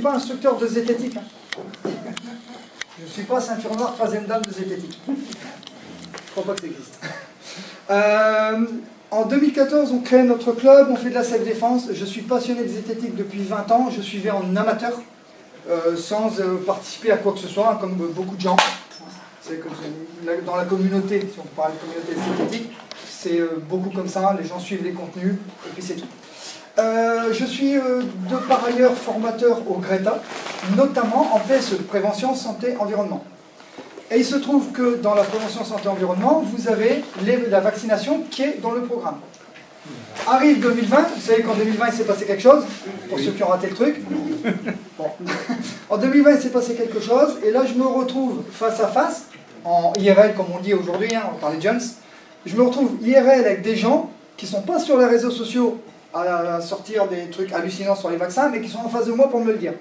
pas instructeur de zététique. Hein. Je ne suis pas ceinture noire, troisième dame de zététique. Je ne crois pas que ça existe. En 2014, on crée notre club, on fait de la self-défense. Je suis passionné de zététique depuis 20 ans. Je suivais en amateur, sans participer à quoi que ce soit, hein, comme beaucoup de gens. C'est comme dans la communauté, si on parle de communauté zététique, c'est beaucoup comme ça. Les gens suivent les contenus, et puis c'est tout. Je suis de par ailleurs formateur au Greta, notamment en PSE, prévention, santé, environnement. Et il se trouve que dans la prévention, santé, environnement, vous avez la vaccination qui est dans le programme. Arrive 2020, vous savez qu'en 2020 il s'est passé quelque chose, pour ceux qui ont raté le truc. Bon. En 2020 il s'est passé quelque chose, et là je me retrouve face à face, en IRL comme on dit aujourd'hui, hein, par les jeunes, je me retrouve IRL avec des gens qui ne sont pas sur les réseaux sociaux à sortir des trucs hallucinants sur les vaccins, mais qui sont en face de moi pour me le dire.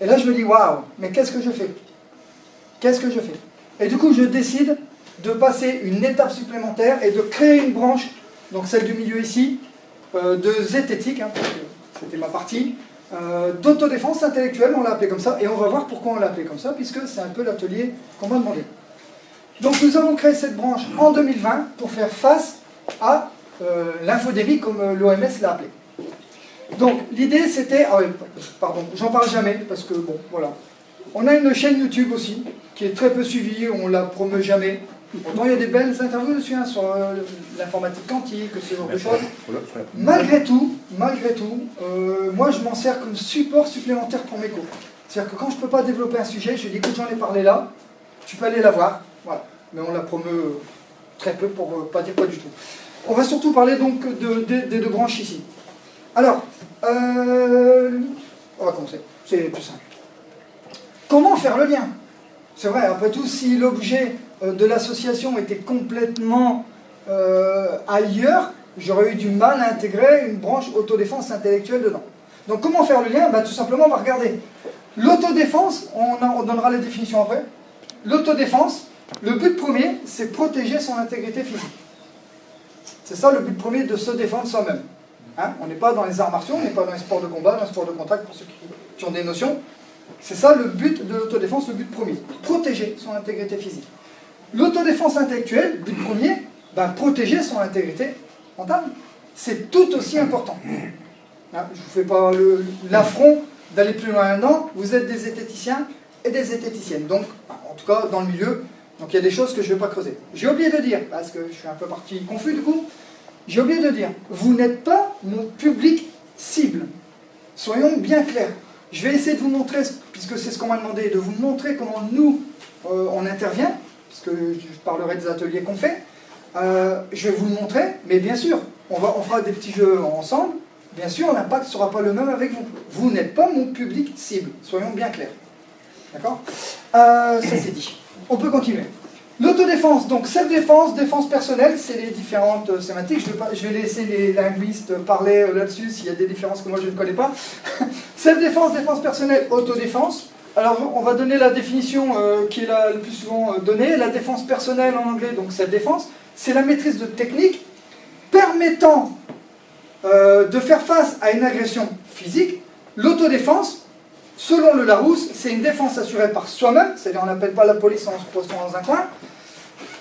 Et là je me dis, waouh, mais qu'est-ce que je fais? Qu'est-ce que je fais? Et du coup je décide de passer une étape supplémentaire et de créer une branche, donc celle du milieu ici, de zététique, hein, c'était ma partie, d'autodéfense intellectuelle, on l'a appelé comme ça, et on va voir pourquoi on l'a appelé comme ça, puisque c'est un peu l'atelier qu'on m'a demandé. Donc nous avons créé cette branche en 2020 pour faire face à l'infodémie, comme l'OMS l'a appelé. Donc l'idée c'était, ah oui, pardon, j'en parle jamais, parce que bon, voilà. On a une chaîne YouTube aussi, qui est très peu suivie, on la promeut jamais. Pourtant il y a des belles interviews dessus, hein, sur l'informatique quantique, ce genre de choses. Malgré tout, moi je m'en sers comme support supplémentaire pour mes cours. C'est-à-dire que quand je ne peux pas développer un sujet, je dis écoute, j'en ai parlé là, tu peux aller la voir. Voilà. Mais on la promeut très peu, pour ne pas dire pas du tout. On va surtout parler donc des deux branches ici. Alors, on va commencer, c'est plus simple. Comment faire le lien? C'est vrai, après tout, si l'objet de l'association était complètement ailleurs, j'aurais eu du mal à intégrer une branche autodéfense intellectuelle dedans. Donc comment faire le lien? Tout simplement, on va regarder. L'autodéfense, on donnera les définitions après. L'autodéfense, le but premier, c'est protéger son intégrité physique. C'est ça le but premier, de se défendre soi-même. Hein, on n'est pas dans les arts martiaux, on n'est pas dans les sports de combat, dans les sports de contact, pour ceux qui ont des notions. C'est ça le but de l'autodéfense, le but premier. Protéger son intégrité physique. L'autodéfense intellectuelle, but premier, protéger son intégrité mentale. C'est tout aussi important. Hein, je ne vous fais pas l'affront d'aller plus loin là-dedans. Vous êtes des zététiciens et des zététiciennes. Donc, en tout cas, dans le milieu, donc il y a des choses que je ne vais pas creuser. J'ai oublié de dire, parce que je suis un peu parti confus du coup, j'ai oublié de dire, vous n'êtes pas mon public cible. Soyons bien clairs. Je vais essayer de vous montrer, puisque c'est ce qu'on m'a demandé, de vous montrer comment nous, on intervient, puisque je parlerai des ateliers qu'on fait. Je vais vous le montrer, mais bien sûr, on fera des petits jeux ensemble. Bien sûr, l'impact ne sera pas le même avec vous. Vous n'êtes pas mon public cible, soyons bien clairs. D'accord? Ça c'est dit. On peut continuer. L'autodéfense, donc self-défense, défense personnelle, c'est les différentes sémantiques. Je vais laisser les linguistes parler là-dessus s'il y a des différences que moi je ne connais pas. Self-défense, défense personnelle, autodéfense. Alors on va donner la définition qui est le plus souvent donnée. La défense personnelle en anglais, donc self-défense, c'est la maîtrise de techniques permettant de faire face à une agression physique. L'autodéfense, selon le Larousse, c'est une défense assurée par soi-même, c'est-à-dire on n'appelle pas la police en se postant dans un coin,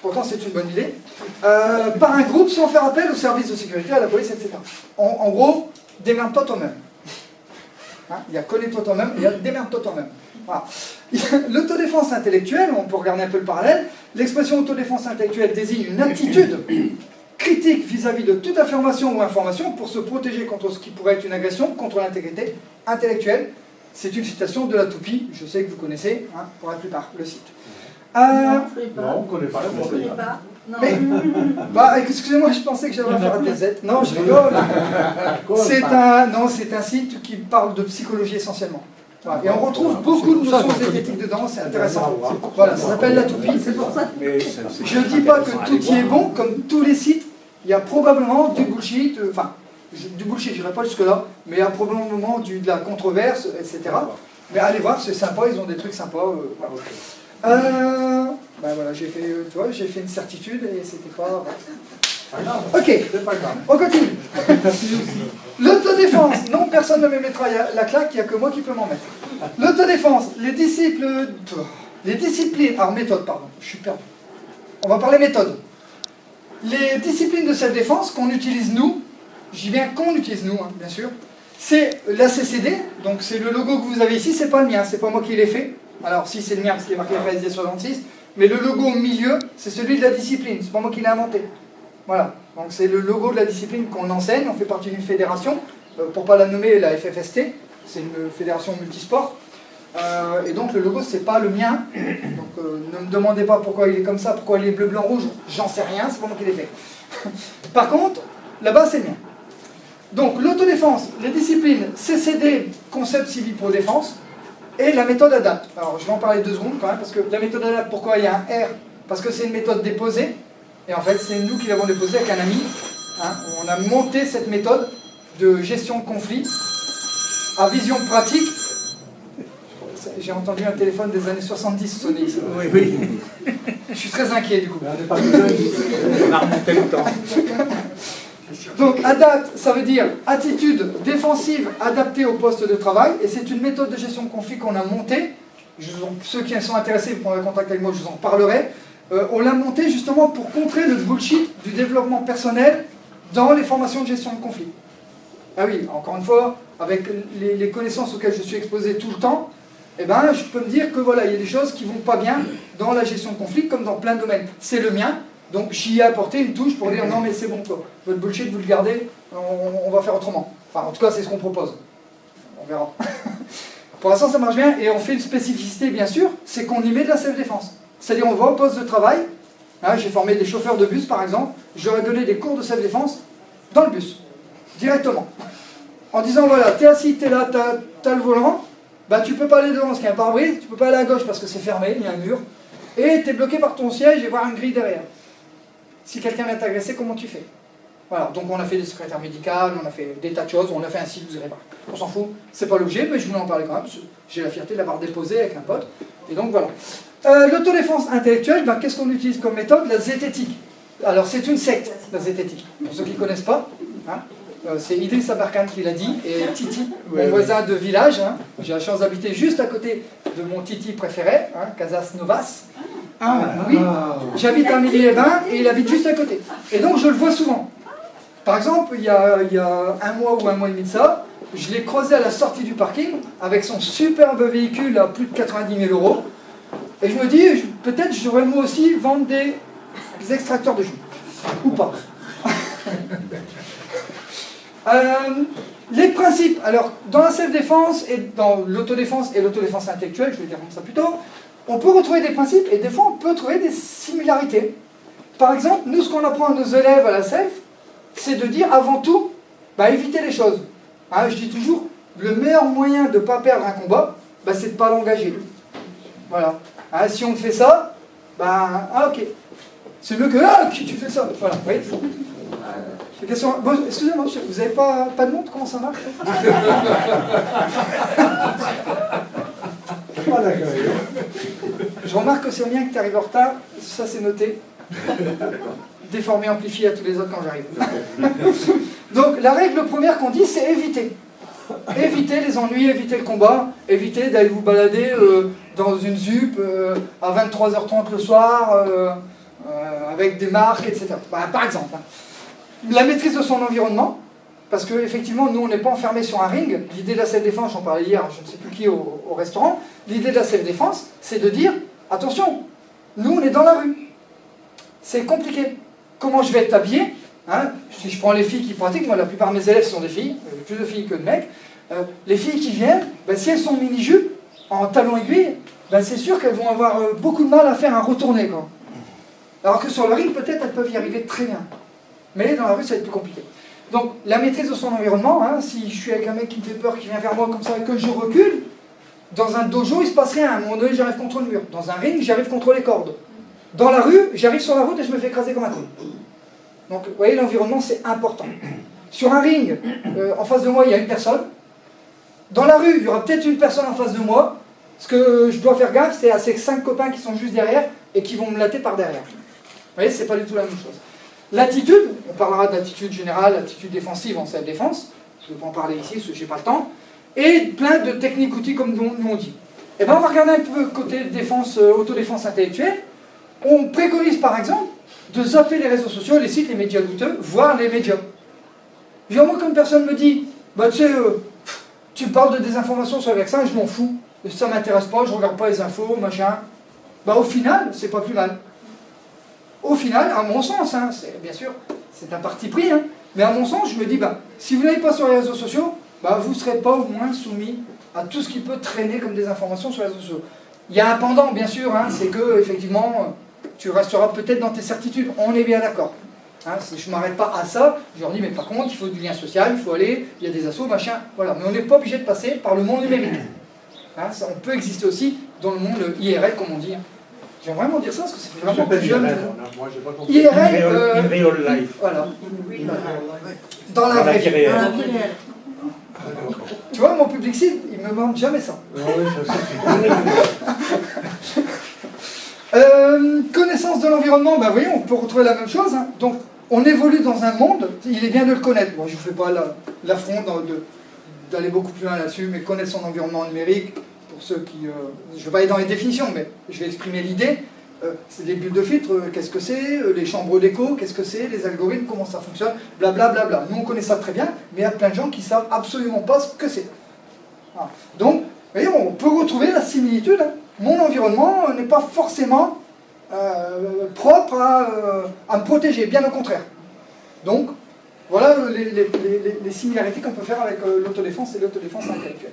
pourtant c'est une bonne idée, par un groupe sans faire appel au service de sécurité, à la police, etc. En gros, démerde-toi toi-même. Hein, il y a connais-toi toi-même, il y a démerde-toi toi-même. Voilà. L'autodéfense intellectuelle, on peut regarder un peu le parallèle, l'expression autodéfense intellectuelle désigne une attitude critique vis-à-vis de toute affirmation ou information pour se protéger contre ce qui pourrait être une agression contre l'intégrité intellectuelle. C'est une citation de la Toupie, je sais que vous connaissez, hein, pour la plupart, le site. Non, on ne connaît pas. On ne connaît pas. Non. Mais, excusez-moi, je pensais que j'avais affaire à des Z. Non, je rigole. C'est un site qui parle de psychologie essentiellement. Voilà. Et on retrouve beaucoup de notions zététiques dedans, c'est intéressant. Voilà, ça s'appelle la Toupie. Je ne dis pas que tout y est bon, comme tous les sites, il y a probablement du bullshit, du bullshit, je n'irai pas jusque-là, mais il y a probablement de la controverse, etc. Mais allez voir, c'est sympa, ils ont des trucs sympas. Voilà, j'ai fait une certitude et c'était pas... Ok, C'est pas grave. on continue. L'autodéfense. Non, personne ne me mettra la claque, il n'y a que moi qui peux m'en mettre. L'autodéfense, les disciplines... Alors, méthode, pardon, je suis perdu. On va parler méthode. Les disciplines de self-défense qu'on utilise nous, j'y viens qu'on utilise nous, hein, bien sûr, c'est la CCD, donc c'est le logo que vous avez ici, c'est pas le mien, c'est pas moi qui l'ai fait. Alors si c'est le mien parce qu'il est marqué FSD 66, mais le logo au milieu, c'est celui de la discipline, c'est pas moi qui l'ai inventé. Voilà, donc c'est le logo de la discipline qu'on enseigne, on fait partie d'une fédération, pour pas la nommer la FFST, c'est une fédération multisport. Et donc le logo c'est pas le mien, donc ne me demandez pas pourquoi il est comme ça, pourquoi il est bleu, blanc, rouge, j'en sais rien, c'est pas moi qui l'ai fait. Par contre, là-bas c'est le mien. Donc l'autodéfense, les disciplines CCD, concept civil pour défense, et la méthode ADAPT. Alors je vais en parler 2 secondes quand même, parce que la méthode ADAPT, pourquoi il y a un R? Parce que c'est une méthode déposée, et en fait c'est nous qui l'avons déposée avec un ami. Hein, on a monté cette méthode de gestion de conflit à vision pratique. J'ai entendu un téléphone des années 70 sonner ici. Oui, oui. Je suis très inquiet du coup. On n'est pas tout seul. On a remonté le temps. Donc ADAPT, ça veut dire attitude défensive adaptée au poste de travail, et c'est une méthode de gestion de conflit qu'on a montée. Ceux qui sont intéressés, vous prendrez contact avec moi, je vous en parlerai. On l'a montée justement pour contrer le bullshit du développement personnel dans les formations de gestion de conflit. Ah oui, encore une fois, avec les connaissances auxquelles je suis exposé tout le temps, eh ben, je peux me dire que voilà, il y a des choses qui ne vont pas bien dans la gestion de conflit, comme dans plein de domaines. C'est le mien, donc j'y ai apporté une touche pour dire non mais c'est bon quoi, votre bullshit vous le gardez, on va faire autrement. Enfin en tout cas c'est ce qu'on propose, on verra. Pour l'instant ça marche bien, et on fait une spécificité bien sûr, c'est qu'on y met de la self-défense. C'est-à-dire on va au poste de travail, hein, j'ai formé des chauffeurs de bus par exemple, j'aurais donné des cours de self-défense dans le bus, directement. En disant voilà, t'es assis, t'es là, t'as le volant, bah tu peux pas aller devant parce qu'il y a un pare-brise, tu peux pas aller à gauche parce que c'est fermé, il y a un mur, et t'es bloqué par ton siège et voir une grille derrière. Si quelqu'un vient t'agresser, comment tu fais? Voilà, donc on a fait des secrétaires médicales, on a fait des tas de choses, on a fait un site, vous irez voir. On s'en fout, c'est pas l'objet, mais je voulais en parler quand même, parce que j'ai la fierté de l'avoir déposé avec un pote, et donc voilà. L'autodéfense intellectuelle, bah, qu'est-ce qu'on utilise comme méthode? La zététique. Alors c'est une secte, la zététique, pour ceux qui ne connaissent pas, hein. C'est Idriss Aberkan qui l'a dit, et Titi, mon voisin de village, hein. J'ai la chance d'habiter juste à côté de mon Titi préféré, hein, Casas Novas. Oui, j'habite à Milly-les-Bains et il habite juste à côté. Et donc je le vois souvent. Par exemple, il y a 1 mois ou 1 mois et demi de ça, je l'ai croisé à la sortie du parking avec son superbe véhicule à plus de 90 000 €. Et je me dis, peut-être je devrais moi aussi vendre des extracteurs de jus. Ou pas. Les principes, alors dans la self-défense et dans l'autodéfense et l'autodéfense intellectuelle, je vais dire comme ça plutôt, on peut retrouver des principes et des fois on peut trouver des similarités. Par exemple, nous ce qu'on apprend à nos élèves à la self, c'est de dire avant tout, bah, éviter les choses. Hein, je dis toujours, le meilleur moyen de ne pas perdre un combat, bah, c'est de ne pas l'engager. Voilà. Hein, si on fait ça, bah, ah ok. C'est mieux que, ah, qui tu fais ça? Voilà, oui. Bon, excusez-moi, monsieur, vous n'avez pas de montre? Comment ça marche? Pas d'accord. Je remarque que c'est au mien que tu arrives en retard, ça c'est noté. Déformé, amplifié à tous les autres quand j'arrive. Donc la règle première qu'on dit, c'est éviter. Éviter les ennuis, éviter le combat, éviter d'aller vous balader dans une ZUP à 23h30 le soir, avec des marques, etc. Bah, par exemple. Hein. La maîtrise de son environnement, parce qu'effectivement, nous, on n'est pas enfermés sur un ring. L'idée de la self-défense, j'en parlais hier, je ne sais plus qui au restaurant, l'idée de la self-défense, c'est de dire, attention, nous, on est dans la rue. C'est compliqué. Comment je vais être habillé, hein? Si je prends les filles qui pratiquent, moi, la plupart de mes élèves sont des filles, plus de filles que de mecs. Les filles qui viennent, ben, si elles sont mini-jupes, en talons aiguilles, ben, c'est sûr qu'elles vont avoir beaucoup de mal à faire un retourné, quoi. Alors que sur le ring, peut-être, elles peuvent y arriver très bien. Mais dans la rue, ça va être plus compliqué. Donc, la maîtrise de son environnement, hein, si je suis avec un mec qui me fait peur, qui vient vers moi comme ça, et que je recule, dans un dojo, il ne se passe rien. À un moment donné, j'arrive contre le mur. Dans un ring, j'arrive contre les cordes. Dans la rue, j'arrive sur la route et je me fais écraser comme un con. Donc, vous voyez, l'environnement, c'est important. Sur un ring, en face de moi, il y a une personne. Dans la rue, il y aura peut-être une personne en face de moi. Ce que je dois faire gaffe, c'est à ces 5 copains qui sont juste derrière et qui vont me latter par derrière. Vous voyez, c'est pas du tout la même chose. L'attitude, on parlera d'attitude générale, l'attitude défensive en self-défense, je ne vais pas en parler ici parce que je n'ai pas le temps, et plein de techniques outils comme nous on dit. Et bien on va regarder un peu côté défense, autodéfense intellectuelle. On préconise par exemple de zapper les réseaux sociaux, les sites, les médias douteux, voire les médias. Genre moi quand une personne me dit, bah tu sais, tu parles de désinformation sur le vaccin, je m'en fous, ça m'intéresse pas, je regarde pas les infos, machin. Bah au final, c'est pas plus mal. Au final, à mon sens, hein, bien sûr, c'est un parti pris, hein, mais à mon sens, je me dis, bah, si vous n'allez pas sur les réseaux sociaux, bah, vous ne serez pas au moins soumis à tout ce qui peut traîner comme des informations sur les réseaux sociaux. Il y a un pendant, bien sûr, hein, c'est que, effectivement, tu resteras peut-être dans tes certitudes, on est bien d'accord. Hein, je ne m'arrête pas à ça, je leur dis, mais par contre, il faut du lien social, il faut aller, il y a des assos, machin, voilà. Mais on n'est pas obligé de passer par le monde numérique. Hein, ça, on peut exister aussi dans le monde IRL, comme on dit. J'aime vraiment dire ça parce que ça fait vraiment plus jeune. Moi, j'ai pas compris. IRL, in real life. Voilà. Dans la vraie vie. Tu vois, mon public cible, il me demande jamais ça. Connaissance de l'environnement, ben voyez, on peut retrouver la même chose. Hein. Donc, on évolue dans un monde, il est bien de le connaître. Bon, je ne vous fais pas l'affront d'aller beaucoup plus loin là-dessus, mais connaître son environnement numérique. Pour ceux qui... je ne vais pas aller dans les définitions, mais je vais exprimer l'idée. C'est les bulles de filtre, qu'est-ce que c'est? Les chambres d'écho, qu'est-ce que c'est? Les algorithmes, comment ça fonctionne? Blablabla. Bla, bla. Nous, on connaît ça très bien, mais il y a plein de gens qui ne savent absolument pas ce que c'est. Voilà. Donc, vous voyez, on peut retrouver la similitude. Hein. Mon environnement n'est pas forcément propre à me protéger, bien au contraire. Donc, voilà les similarités qu'on peut faire avec l'autodéfense et l'autodéfense intellectuelle.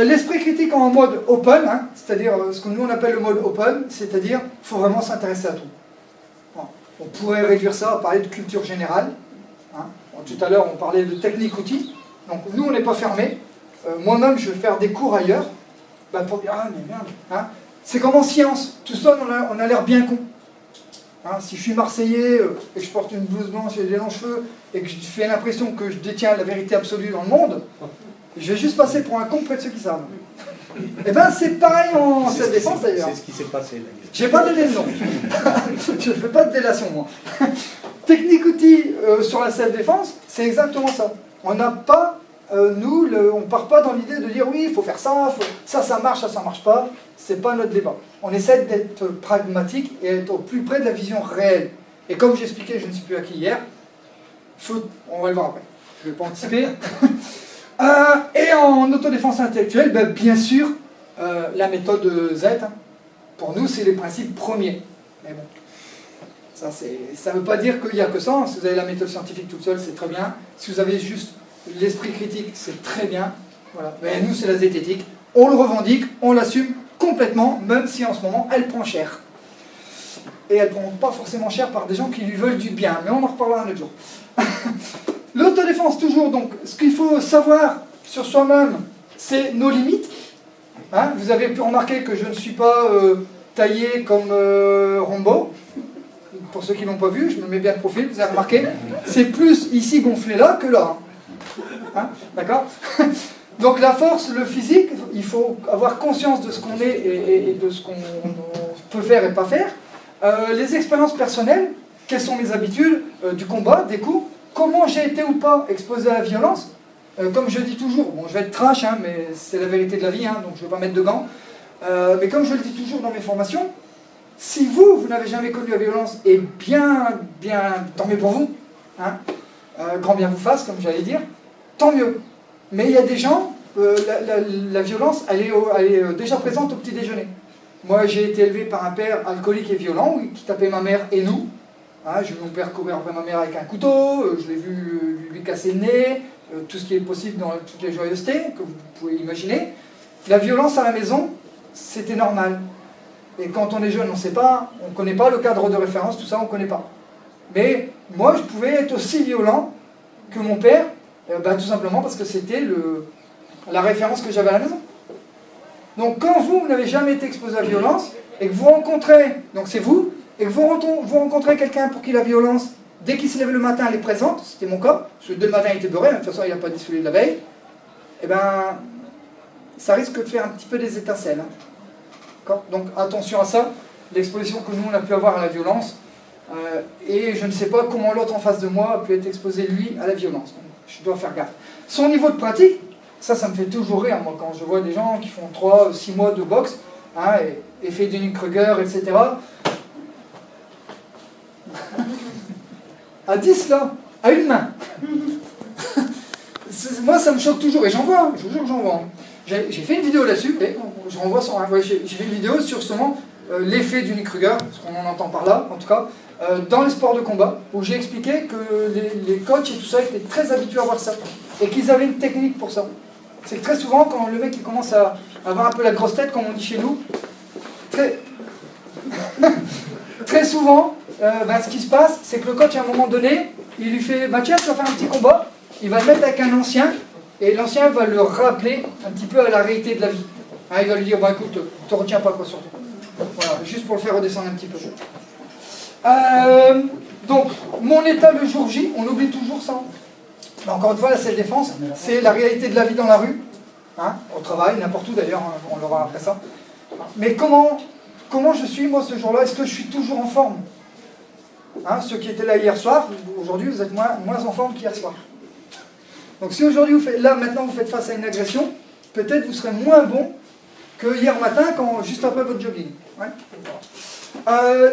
L'esprit critique en mode open, hein, c'est-à-dire ce que nous on appelle le mode open, c'est-à-dire qu'il faut vraiment s'intéresser à tout. Bon, on pourrait réduire ça à parler de culture générale. Hein. Bon, tout à l'heure on parlait de technique outils. Donc nous on n'est pas fermé. Moi-même je vais faire des cours ailleurs. Bah, pour dire, ah mais merde. Hein. C'est comme en science. Tout ça on a l'air bien con. Hein, si je suis marseillais et que je porte une blouse blanche et des longs cheveux et que je fais l'impression que je détiens la vérité absolue dans le monde, je vais juste passer pour un con près de ceux qui savent. Et bien c'est pareil en cette défense d'ailleurs. C'est ce qui s'est passé d'ailleurs. Je n'ai pas donné le nom. Je ne fais pas de délation moi. Technique outil sur la self-défense, c'est exactement ça. On n'a pas, on ne part pas dans l'idée de dire oui, il faut faire ça, ça marche, ça marche pas. C'est pas notre débat. On essaie d'être pragmatique et être au plus près de la vision réelle. Et comme j'expliquais, je ne sais plus à qui hier, on va le voir après. Je ne vais pas anticiper. Et en autodéfense intellectuelle, ben, bien sûr, la méthode Z, hein, pour nous, c'est les principes premiers. Mais bon, ça ne veut pas dire qu'il n'y a que ça. Si vous avez la méthode scientifique toute seule, c'est très bien. Si vous avez juste l'esprit critique, c'est très bien. Voilà. Mais nous, c'est la zététique. On le revendique, on l'assume complètement, même si en ce moment, elle prend cher. Et elle ne prend pas forcément cher par des gens qui lui veulent du bien. Mais on en reparlera un autre jour. L'autodéfense, toujours, donc, ce qu'il faut savoir sur soi-même, c'est nos limites. Hein, vous avez pu remarquer que je ne suis pas taillé comme Rambo. Pour ceux qui ne l'ont pas vu, je me mets bien de profil, vous avez remarqué. C'est plus ici gonflé là que là. Hein, d'accord? Donc la force, le physique, il faut avoir conscience de ce qu'on est et de ce qu'on peut faire et pas faire. Les expériences personnelles, quelles sont mes habitudes du combat, des coups. Comment j'ai été ou pas exposé à la violence, comme je dis toujours, bon je vais être trash, hein, mais c'est la vérité de la vie, hein, donc je ne vais pas mettre de gants, mais comme je le dis toujours dans mes formations, si vous n'avez jamais connu la violence, et bien, tant mieux pour vous, hein, grand bien vous fasse, comme j'allais dire, tant mieux. Mais il y a des gens, la violence, elle est déjà présente au petit déjeuner. Moi j'ai été élevé par un père alcoolique et violent, qui tapait ma mère et nous. Hein, j'ai vu mon père courir après ma mère avec un couteau, je l'ai vu lui casser le nez, tout ce qui est possible dans toutes les joyeusetés que vous pouvez imaginer. La violence à la maison, c'était normal. Et quand on est jeune, on ne sait pas, on ne connaît pas le cadre de référence, tout ça, on ne connaît pas. Mais moi, je pouvais être aussi violent que mon père, tout simplement parce que c'était la référence que j'avais à la maison. Donc quand vous n'avez jamais été exposé à la violence, et que vous rencontrez, donc c'est vous, et que vous rencontrez quelqu'un pour qui la violence, dès qu'il se lève le matin, elle est présente, c'était mon cas, parce que dès le matin il était beurré, de toute façon il n'a pas dissoulu de la veille, et ben ça risque de faire un petit peu des étincelles. Hein. Donc attention à ça, l'exposition que nous on a pu avoir à la violence, Et je ne sais pas comment l'autre en face de moi a pu être exposé, lui, à la violence. Donc, je dois faire gaffe. Son niveau de pratique, ça me fait toujours rire, moi, quand je vois des gens qui font 3-6 mois de boxe, hein, effet Dunning-Kruger, etc. À 10, là, à une main. Moi, ça me choque toujours, et j'en vois, je vous jure que j'en vois. J'ai fait une vidéo là-dessus, je renvoie sur j'ai fait une vidéo sur justement l'effet du Dunning-Kruger, ce qu'on en entend par là, en tout cas, dans les sports de combat, où j'ai expliqué que les coachs et tout ça étaient très habitués à voir ça, et qu'ils avaient une technique pour ça. C'est que très souvent, quand le mec il commence à avoir un peu la grosse tête, comme on dit chez nous, très souvent, ce qui se passe, c'est que le coach, à un moment donné, il lui fait « tiens, tu vas faire un petit combat », il va le mettre avec un ancien, et l'ancien va le rappeler un petit peu à la réalité de la vie. Hein, il va lui dire, bon écoute, ne te retiens pas quoi surtout. Voilà, juste pour le faire redescendre un petit peu. Donc, mon état le jour J, on oublie toujours ça. Mais encore une fois, la self-défense, c'est la réalité de la vie dans la rue, hein, au travail, n'importe où d'ailleurs, hein, on l'aura après ça. Mais comment je suis moi ce jour-là? Est-ce que je suis toujours en forme? Hein, ceux qui étaient là hier soir, aujourd'hui vous êtes moins en forme qu'hier soir. Donc si aujourd'hui maintenant vous faites face à une agression, peut-être vous serez moins bon que hier matin, juste après votre jogging. Ouais.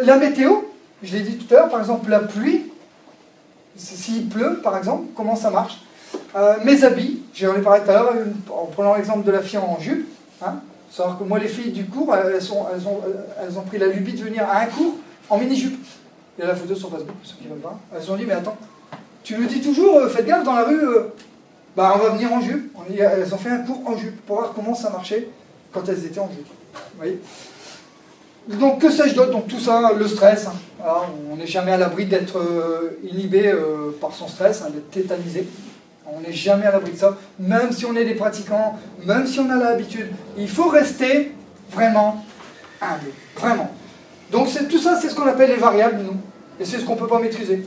La météo, je l'ai dit tout à l'heure, par exemple la pluie, s'il pleut par exemple, comment ça marche? Mes habits, j'en ai parlé tout à l'heure en prenant l'exemple de la fille en jupe. Hein, savoir que moi les filles du cours, elles ont pris la lubie de venir à un cours en mini-jupe. Il y a la photo sur Facebook, pour ceux qui veulent voir. Elles se sont dit, mais attends, tu me dis toujours, faites gaffe dans la rue, on va venir en jupe. Elles ont fait un cours en jupe pour voir comment ça marchait quand elles étaient en jupe. Vous voyez? Donc que sais-je d'autre? Donc tout ça, le stress. Hein. Voilà, on n'est jamais à l'abri d'être inhibé par son stress, hein, d'être tétanisé. On n'est jamais à l'abri de ça. Même si on est des pratiquants, même si on a l'habitude, il faut rester vraiment humble. Vraiment. Donc tout ça, c'est ce qu'on appelle les variables, nous. Et c'est ce qu'on ne peut pas maîtriser.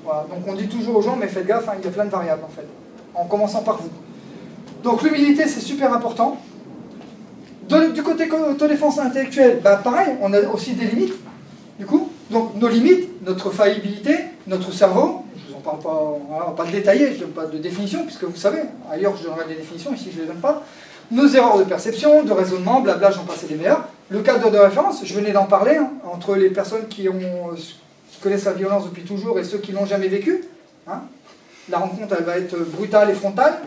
Voilà. Donc on dit toujours aux gens, mais faites gaffe, hein, il y a plein de variables en fait. En commençant par vous. Donc l'humilité, c'est super important. Du côté autodéfense intellectuelle, pareil, on a aussi des limites. Du coup, donc nos limites, notre faillibilité, notre cerveau, je ne vous en parle pas, voilà, on va pas le détailler, je ne donne pas de définition, puisque vous savez, ailleurs je donnerai des définitions, ici je ne les donne pas. Nos erreurs de perception, de raisonnement, blabla, j'en passe des meilleurs. Le cadre de référence, je venais d'en parler, hein, entre les personnes qui connaissent la violence depuis toujours et ceux qui ne l'ont jamais vécu. Hein. La rencontre, elle va être brutale et frontale.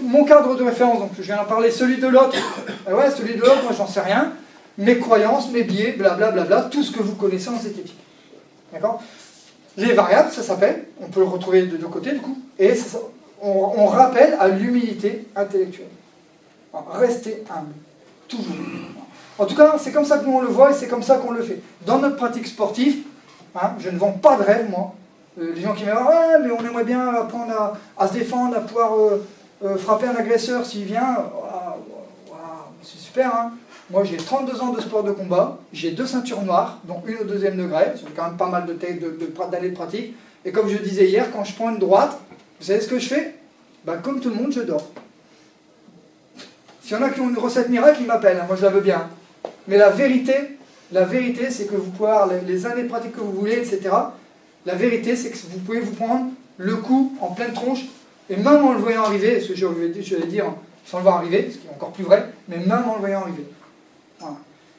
Mon cadre de référence, donc je viens d'en parler, celui de l'autre. Ouais, celui de l'autre, moi j'en sais rien. Mes croyances, mes biais, blablabla, tout ce que vous connaissez en zététique. D'accord? Les variables, ça s'appelle, on peut le retrouver de deux côtés du coup, et on rappelle à l'humilité intellectuelle. Alors, restez humble, toujours. En tout cas, c'est comme ça que nous on le voit et c'est comme ça qu'on le fait. Dans notre pratique sportive, hein, je ne vends pas de rêve, moi. Les gens qui me disent « Ouais, mais on aimerait bien apprendre à se défendre, à pouvoir frapper un agresseur s'il vient. » C'est super, hein. Moi, j'ai 32 ans de sport de combat, j'ai 2 ceintures noires, dont une au 2e degré, ça fait quand même pas mal d'années de pratique. Et comme je disais hier, quand je prends une droite, vous savez ce que je fais? Comme tout le monde, je dors. S'il y en a qui ont une recette miracle, ils m'appellent, hein, moi je la veux bien. Mais la vérité, c'est que vous pouvez avoir les années de pratique que vous voulez, etc. La vérité, c'est que vous pouvez vous prendre le coup en pleine tronche, et même en le voyant arriver, ce que je vais dire sans le voir arriver, ce qui est encore plus vrai, mais même en le voyant arriver. Voilà.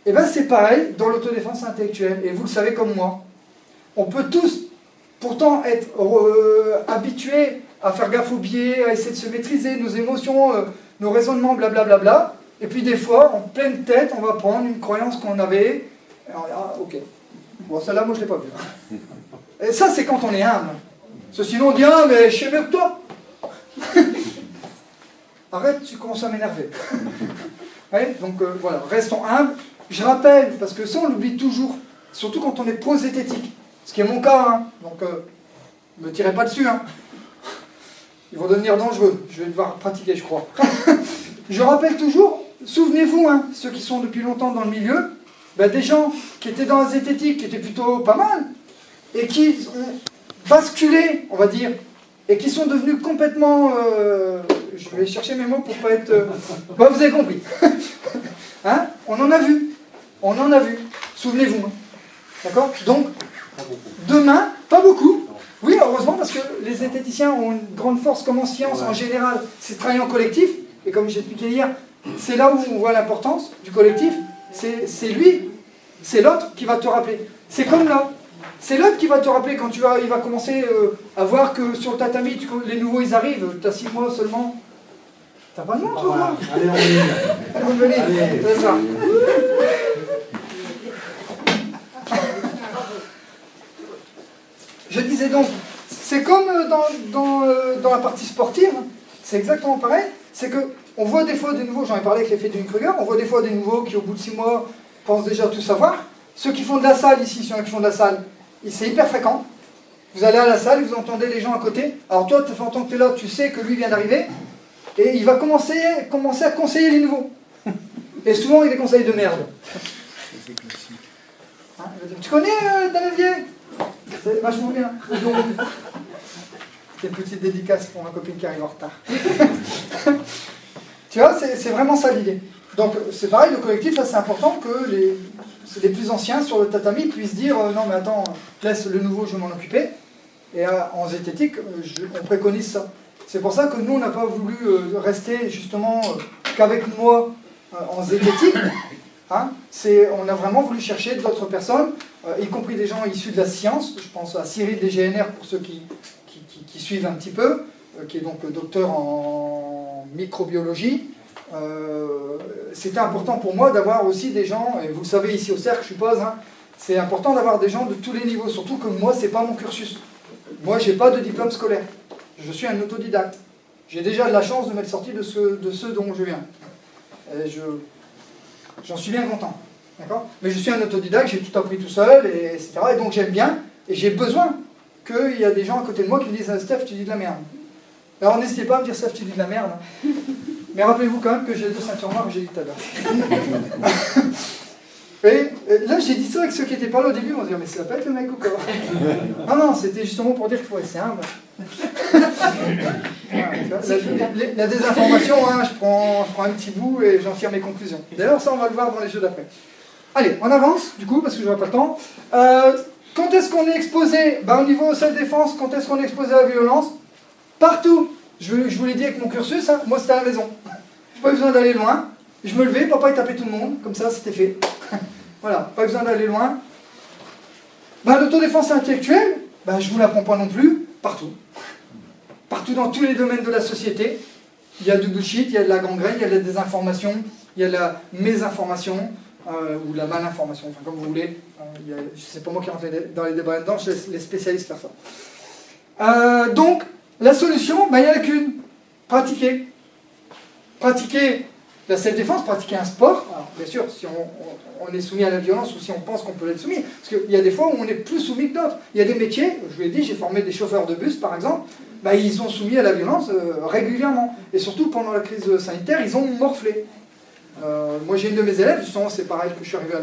Et bien c'est pareil dans l'autodéfense intellectuelle, et vous le savez comme moi. On peut tous, pourtant, être habitués à faire gaffe aux biais, à essayer de se maîtriser, nos émotions, nos raisonnements, blablabla, et puis des fois, en pleine tête, on va prendre une croyance qu'on avait, et on dit, ok, bon celle-là, moi je ne l'ai pas vue. Et ça, c'est quand on est humble. Parce que sinon, on dit, mais je sais mieux que toi. Arrête, tu commences à m'énerver. Ouais, donc voilà, restons humbles. Je rappelle, parce que ça, on l'oublie toujours, surtout quand on est pro-zététique, ce qui est mon cas, hein. Donc ne me tirez pas dessus. Hein. Ils vont devenir dangereux. Je vais devoir pratiquer, je crois. Je rappelle toujours, souvenez-vous, hein, ceux qui sont depuis longtemps dans le milieu, des gens qui étaient dans la zététique, qui étaient plutôt pas mal, et qui ont basculé, on va dire, et qui sont devenus complètement... je vais chercher mes mots pour pas être... vous avez compris. Hein? On en a vu. On en a vu. Souvenez-vous. Hein. D'accord? Donc, Pas beaucoup. Demain, pas beaucoup. Oui, heureusement, parce que les zététiciens ont une grande force comme en science en général, c'est de travailler en collectif. Et comme j'expliquais hier, c'est là où on voit l'importance du collectif. C'est lui, c'est l'autre qui va te rappeler. C'est comme là. C'est l'autre qui va te rappeler quand il va commencer à voir que sur le tatami, les nouveaux ils arrivent, tu as 6 mois seulement. T'as pas de monde, toi, moi. Allez, on y va. Allez, c'est ça. Je disais donc, c'est comme dans la partie sportive, c'est exactement pareil, c'est qu'on voit des fois des nouveaux, j'en ai parlé avec l'effet Dunning-Kruger, on voit des fois des nouveaux qui au bout de 6 mois pensent déjà tout savoir. Ceux qui font de la salle ici, ceux qui font de la salle, c'est hyper fréquent. Vous allez à la salle, vous entendez les gens à côté. Alors toi, en tant que tu es là, tu sais que lui vient d'arriver, et il va commencer à conseiller les nouveaux. Et souvent, il a des conseils de merde. Hein, tu connais Danevier? C'est vachement bien. C'est une petite dédicace pour ma copine qui arrive en retard. Tu vois, c'est vraiment ça l'idée. Donc c'est pareil, le collectif, là c'est important que les plus anciens sur le tatami puissent dire non mais attends, laisse le nouveau, je vais m'en occuper. Et en zététique, on préconise ça. C'est pour ça que nous, on n'a pas voulu rester justement qu'avec moi en zététique. Hein, on a vraiment voulu chercher d'autres personnes, y compris des gens issus de la science. Je pense à Cyril des GNR pour ceux qui suivent un petit peu, qui est donc docteur en microbiologie. C'était important pour moi d'avoir aussi des gens, et vous le savez ici au cercle, je suppose, hein, c'est important d'avoir des gens de tous les niveaux, surtout que moi, c'est pas mon cursus. Moi, j'ai pas de diplôme scolaire. Je suis un autodidacte. J'ai déjà de la chance de m'être sorti de ceux dont je viens. J'en suis bien content. D'accord ? Mais je suis un autodidacte, j'ai tout appris tout seul, etc. Et donc j'aime bien, et j'ai besoin qu'il y a des gens à côté de moi qui me disent « Steph, tu dis de la merde ». Alors n'hésitez pas à me dire « Steph, tu dis de la merde ». Mais rappelez-vous quand même que j'ai 2 ceintures noires que j'ai dit tout à l'heure. Et là, j'ai dit ça avec ceux qui n'étaient pas là au début, on se dit « Mais ça va pas être le mec ou quoi ?» Non, c'était justement pour dire qu'il faut rester humble. La désinformation, hein, je prends un petit bout et j'en tire mes conclusions. D'ailleurs, ça, on va le voir dans les jeux d'après. Allez, on avance, du coup, parce que je n'aurai pas le temps. Quand est-ce qu'on est exposé? Au niveau self-défense, quand est-ce qu'on est exposé à la violence? Partout. Je vous l'ai dit avec mon cursus, hein, moi c'était à la maison. Je n'ai pas besoin d'aller loin. Je me levais, papa il tapait tout le monde, comme ça c'était fait. Voilà, pas besoin d'aller loin. L'autodéfense intellectuelle, je ne vous l'apprends pas non plus, partout. Partout dans tous les domaines de la société. Il y a du bullshit, il y a de la gangrène, il y a de la désinformation, il y a de la mésinformation, ou la malinformation, enfin comme vous voulez. C'est pas moi qui rentre dans les débats là-dedans, je laisse les spécialistes faire ça. Donc, la solution, il n'y en a qu'une. Pratiquer. Pratiquer la self-défense, pratiquer un sport. Alors, bien sûr, si on est soumis à la violence ou si on pense qu'on peut l'être soumis. Parce qu'il y a des fois où on est plus soumis que d'autres. Il y a des métiers, je vous l'ai dit, j'ai formé des chauffeurs de bus par exemple, ils sont soumis à la violence régulièrement. Et surtout pendant la crise sanitaire, ils ont morflé. Moi j'ai une de mes élèves, justement c'est pareil que je suis arrivé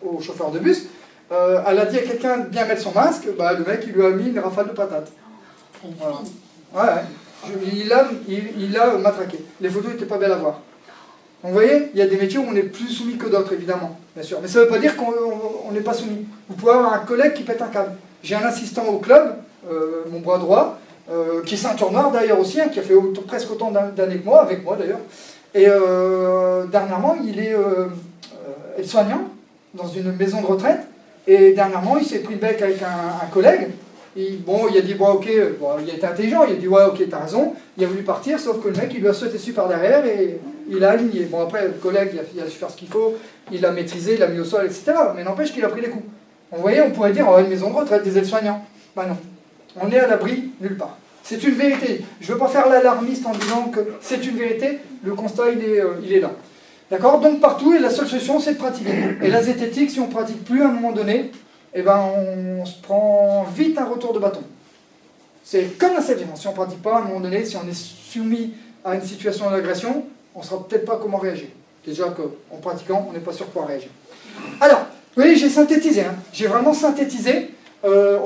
au chauffeur de bus, elle a dit à quelqu'un de bien mettre son masque, le mec il lui a mis une rafale de patates. Voilà. Il a matraqué. Les photos n'étaient pas belles à voir. Donc vous voyez, il y a des métiers où on est plus soumis que d'autres, évidemment, bien sûr. Mais ça ne veut pas dire qu'on n'est pas soumis. Vous pouvez avoir un collègue qui pète un câble. J'ai un assistant au club, mon bras droit, qui est ceinture noire d'ailleurs aussi, hein, qui a fait presque autant d'années que moi, avec moi d'ailleurs. Et dernièrement, il est aide-soignant dans une maison de retraite. Et dernièrement, il s'est pris le bec avec un collègue. Il a dit, ok, il a été intelligent, il a dit, ouais, ok, t'as raison. Il a voulu partir, sauf que le mec, il lui a sauté dessus par derrière et il a aligné. Bon, après, le collègue, il a su faire ce qu'il faut, il l'a maîtrisé, il l'a mis au sol, etc. Mais n'empêche qu'il a pris les coups. Vous voyez, on pourrait dire, une maison de retraite, des aides-soignants. Non. On est à l'abri nulle part. C'est une vérité. Je ne veux pas faire l'alarmiste en disant que c'est une vérité. Le constat, il est là. D'accord? Donc partout, et la seule solution, c'est de pratiquer. Et la zététique, si on ne pratique plus à un moment donné, on se prend vite un retour de bâton. C'est comme la self-défense. Si on ne pratique pas, à un moment donné, si on est soumis à une situation d'agression, on ne saura peut-être pas comment réagir. Déjà qu'en pratiquant, on n'est pas sûr quoi réagir. Alors, vous voyez, j'ai synthétisé. Hein. J'ai vraiment synthétisé.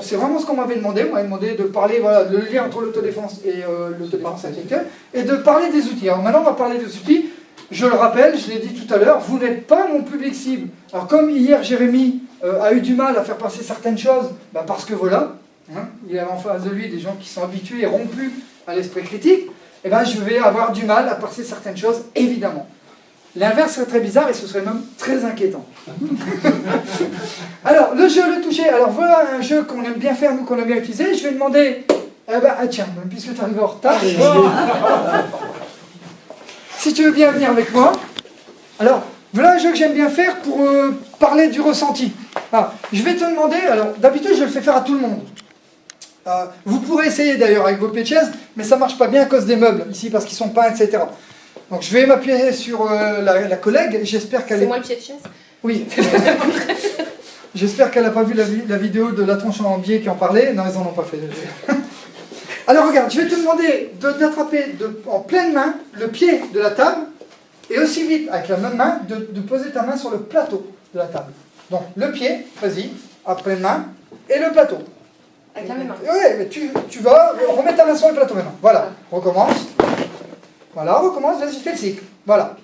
C'est vraiment ce qu'on m'avait demandé. On m'avait demandé de parler le lien entre l'autodéfense et l'autodéfense intellectuelle, et de parler des outils. Alors maintenant, on va parler des outils. Je le rappelle, je l'ai dit tout à l'heure, vous n'êtes pas mon public cible. Alors comme hier, Jérémy a eu du mal à faire passer certaines choses, parce que voilà, hein, il avait en face de lui des gens qui sont habitués et rompus à l'esprit critique, et je vais avoir du mal à passer certaines choses, évidemment. L'inverse serait très bizarre et ce serait même très inquiétant. Alors, le jeu, le toucher. Alors, voilà un jeu qu'on aime bien faire, nous, qu'on aime bien utiliser. Je vais demander... tiens, puisque tu arrives en retard... si tu veux bien venir avec moi. Alors, voilà un jeu que j'aime bien faire pour parler du ressenti. Alors, je vais te demander... Alors, d'habitude, je le fais faire à tout le monde. Vous pourrez essayer, d'ailleurs, avec vos pieds de chaise, mais ça ne marche pas bien à cause des meubles, ici, parce qu'ils sont peints, etc. Donc je vais m'appuyer sur la collègue, j'espère qu'elle... C'est moi le pied de chaise? Oui. J'espère qu'elle n'a pas vu la vidéo de la tronche en biais qui en parlait. Non, ils n'en ont pas fait. Alors regarde, je vais te demander d'attraper en pleine main le pied de la table et aussi vite, avec la même main, de poser ta main sur le plateau de la table. Donc le pied, vas-y, à pleine main, et le plateau. Avec la même main? Oui, mais tu vas remettre ta main sur le plateau maintenant. Voilà, recommence. Voilà, on recommence, vas-y, fais le cycle. Voilà.